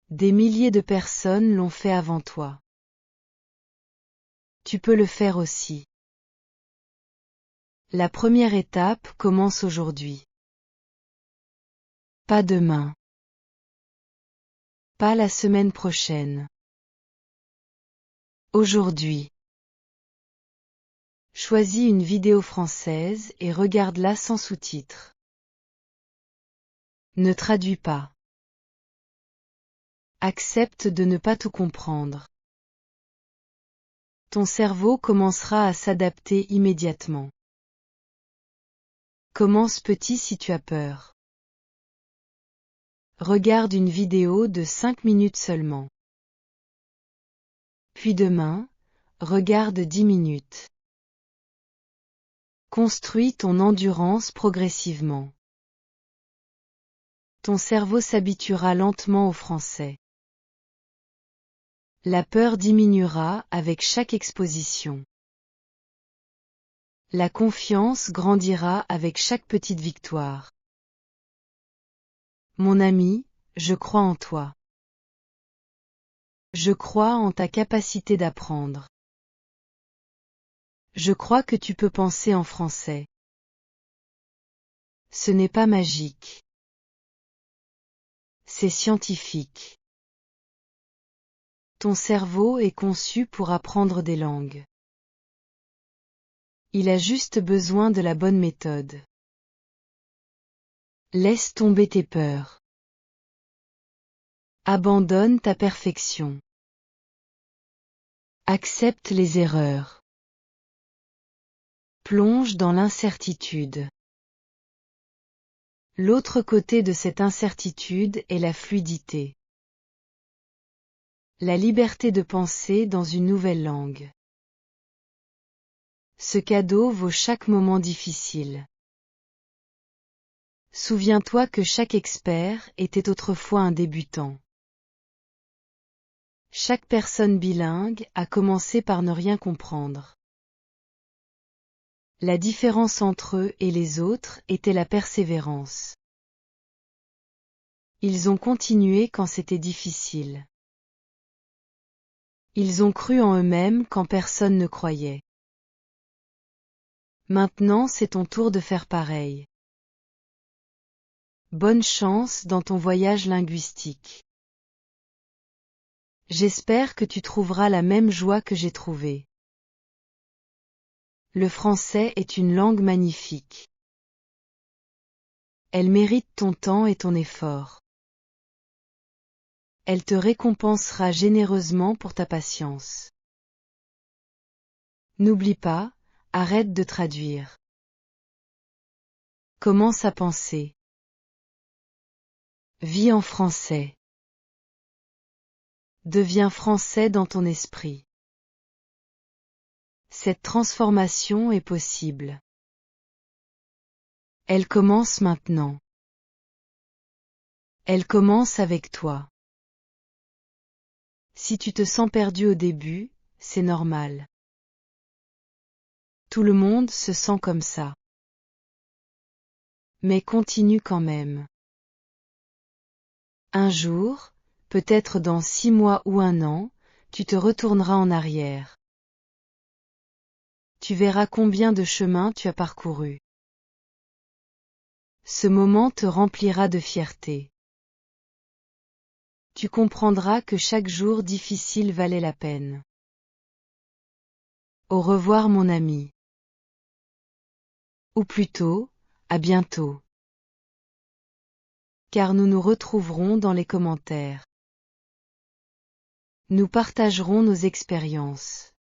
Des milliers de personnes l'ont fait avant toi. Tu peux le faire aussi. La première étape commence aujourd'hui. Pas demain. Pas la semaine prochaine. Aujourd'hui. Choisis une vidéo française et regarde-la sans sous-titres. Ne traduis pas. Accepte de ne pas tout comprendre. Ton cerveau commencera à s'adapter immédiatement. Commence petit si tu as peur. Regarde une vidéo de 5 minutes seulement. Puis demain, regarde 10 minutes. Construis ton endurance progressivement. Ton cerveau s'habituera lentement au français. La peur diminuera avec chaque exposition. La confiance grandira avec chaque petite victoire. Mon ami, je crois en toi. Je crois en ta capacité d'apprendre. Je crois que tu peux penser en français. Ce n'est pas magique. C'est scientifique. Ton cerveau est conçu pour apprendre des langues. Il a juste besoin de la bonne méthode. Laisse tomber tes peurs. Abandonne ta perfection. Accepte les erreurs. Plonge dans l'incertitude. L'autre côté de cette incertitude est la fluidité. La liberté de penser dans une nouvelle langue. Ce cadeau vaut chaque moment difficile. Souviens-toi que chaque expert était autrefois un débutant. Chaque personne bilingue a commencé par ne rien comprendre. La différence entre eux et les autres était la persévérance. Ils ont continué quand c'était difficile. Ils ont cru en eux-mêmes quand personne ne croyait. Maintenant c'est ton tour de faire pareil. Bonne chance dans ton voyage linguistique. J'espère que tu trouveras la même joie que j'ai trouvée. Le français est une langue magnifique. Elle mérite ton temps et ton effort. Elle te récompensera généreusement pour ta patience. N'oublie pas, arrête de traduire. Commence à penser. Vis en français. Deviens français dans ton esprit. Cette transformation est possible. Elle commence maintenant. Elle commence avec toi. Si tu te sens perdu au début, c'est normal. Tout le monde se sent comme ça. Mais continue quand même. Un jour, peut-être dans 6 mois ou 1 an, tu te retourneras en arrière. Tu verras combien de chemins tu as parcouru. Ce moment te remplira de fierté. Tu comprendras que chaque jour difficile valait la peine. Au revoir mon ami. Ou plutôt, à bientôt. Car nous nous retrouverons dans les commentaires. Nous partagerons nos expériences.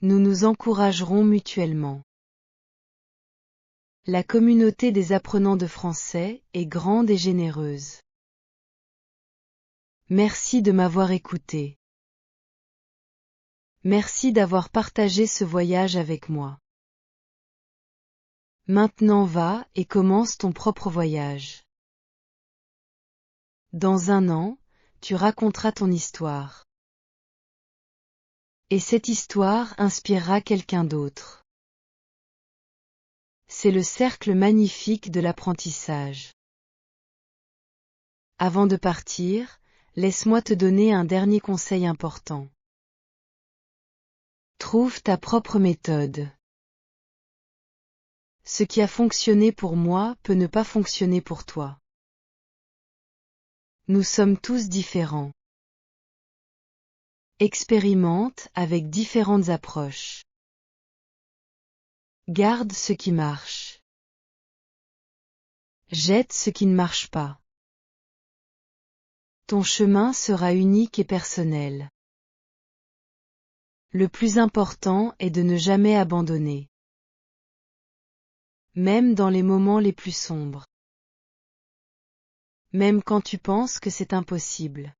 Nous nous encouragerons mutuellement. La communauté des apprenants de français est grande et généreuse. Merci de m'avoir écouté. Merci d'avoir partagé ce voyage avec moi. Maintenant va et commence ton propre voyage. Dans 1 an, tu raconteras ton histoire. Et cette histoire inspirera quelqu'un d'autre. C'est le cercle magnifique de l'apprentissage. Avant de partir, laisse-moi te donner un dernier conseil important. Trouve ta propre méthode. Ce qui a fonctionné pour moi peut ne pas fonctionner pour toi. Nous sommes tous différents. Expérimente avec différentes approches. Garde ce qui marche. Jette ce qui ne marche pas. Ton chemin sera unique et personnel. Le plus important est de ne jamais abandonner. Même dans les moments les plus sombres. Même quand tu penses que c'est impossible.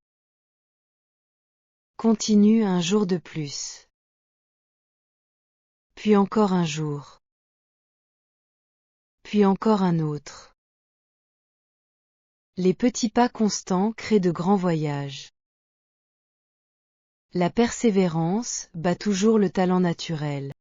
Continue un jour de plus. Puis encore un jour. Puis encore un autre. Les petits pas constants créent de grands voyages. La persévérance bat toujours le talent naturel.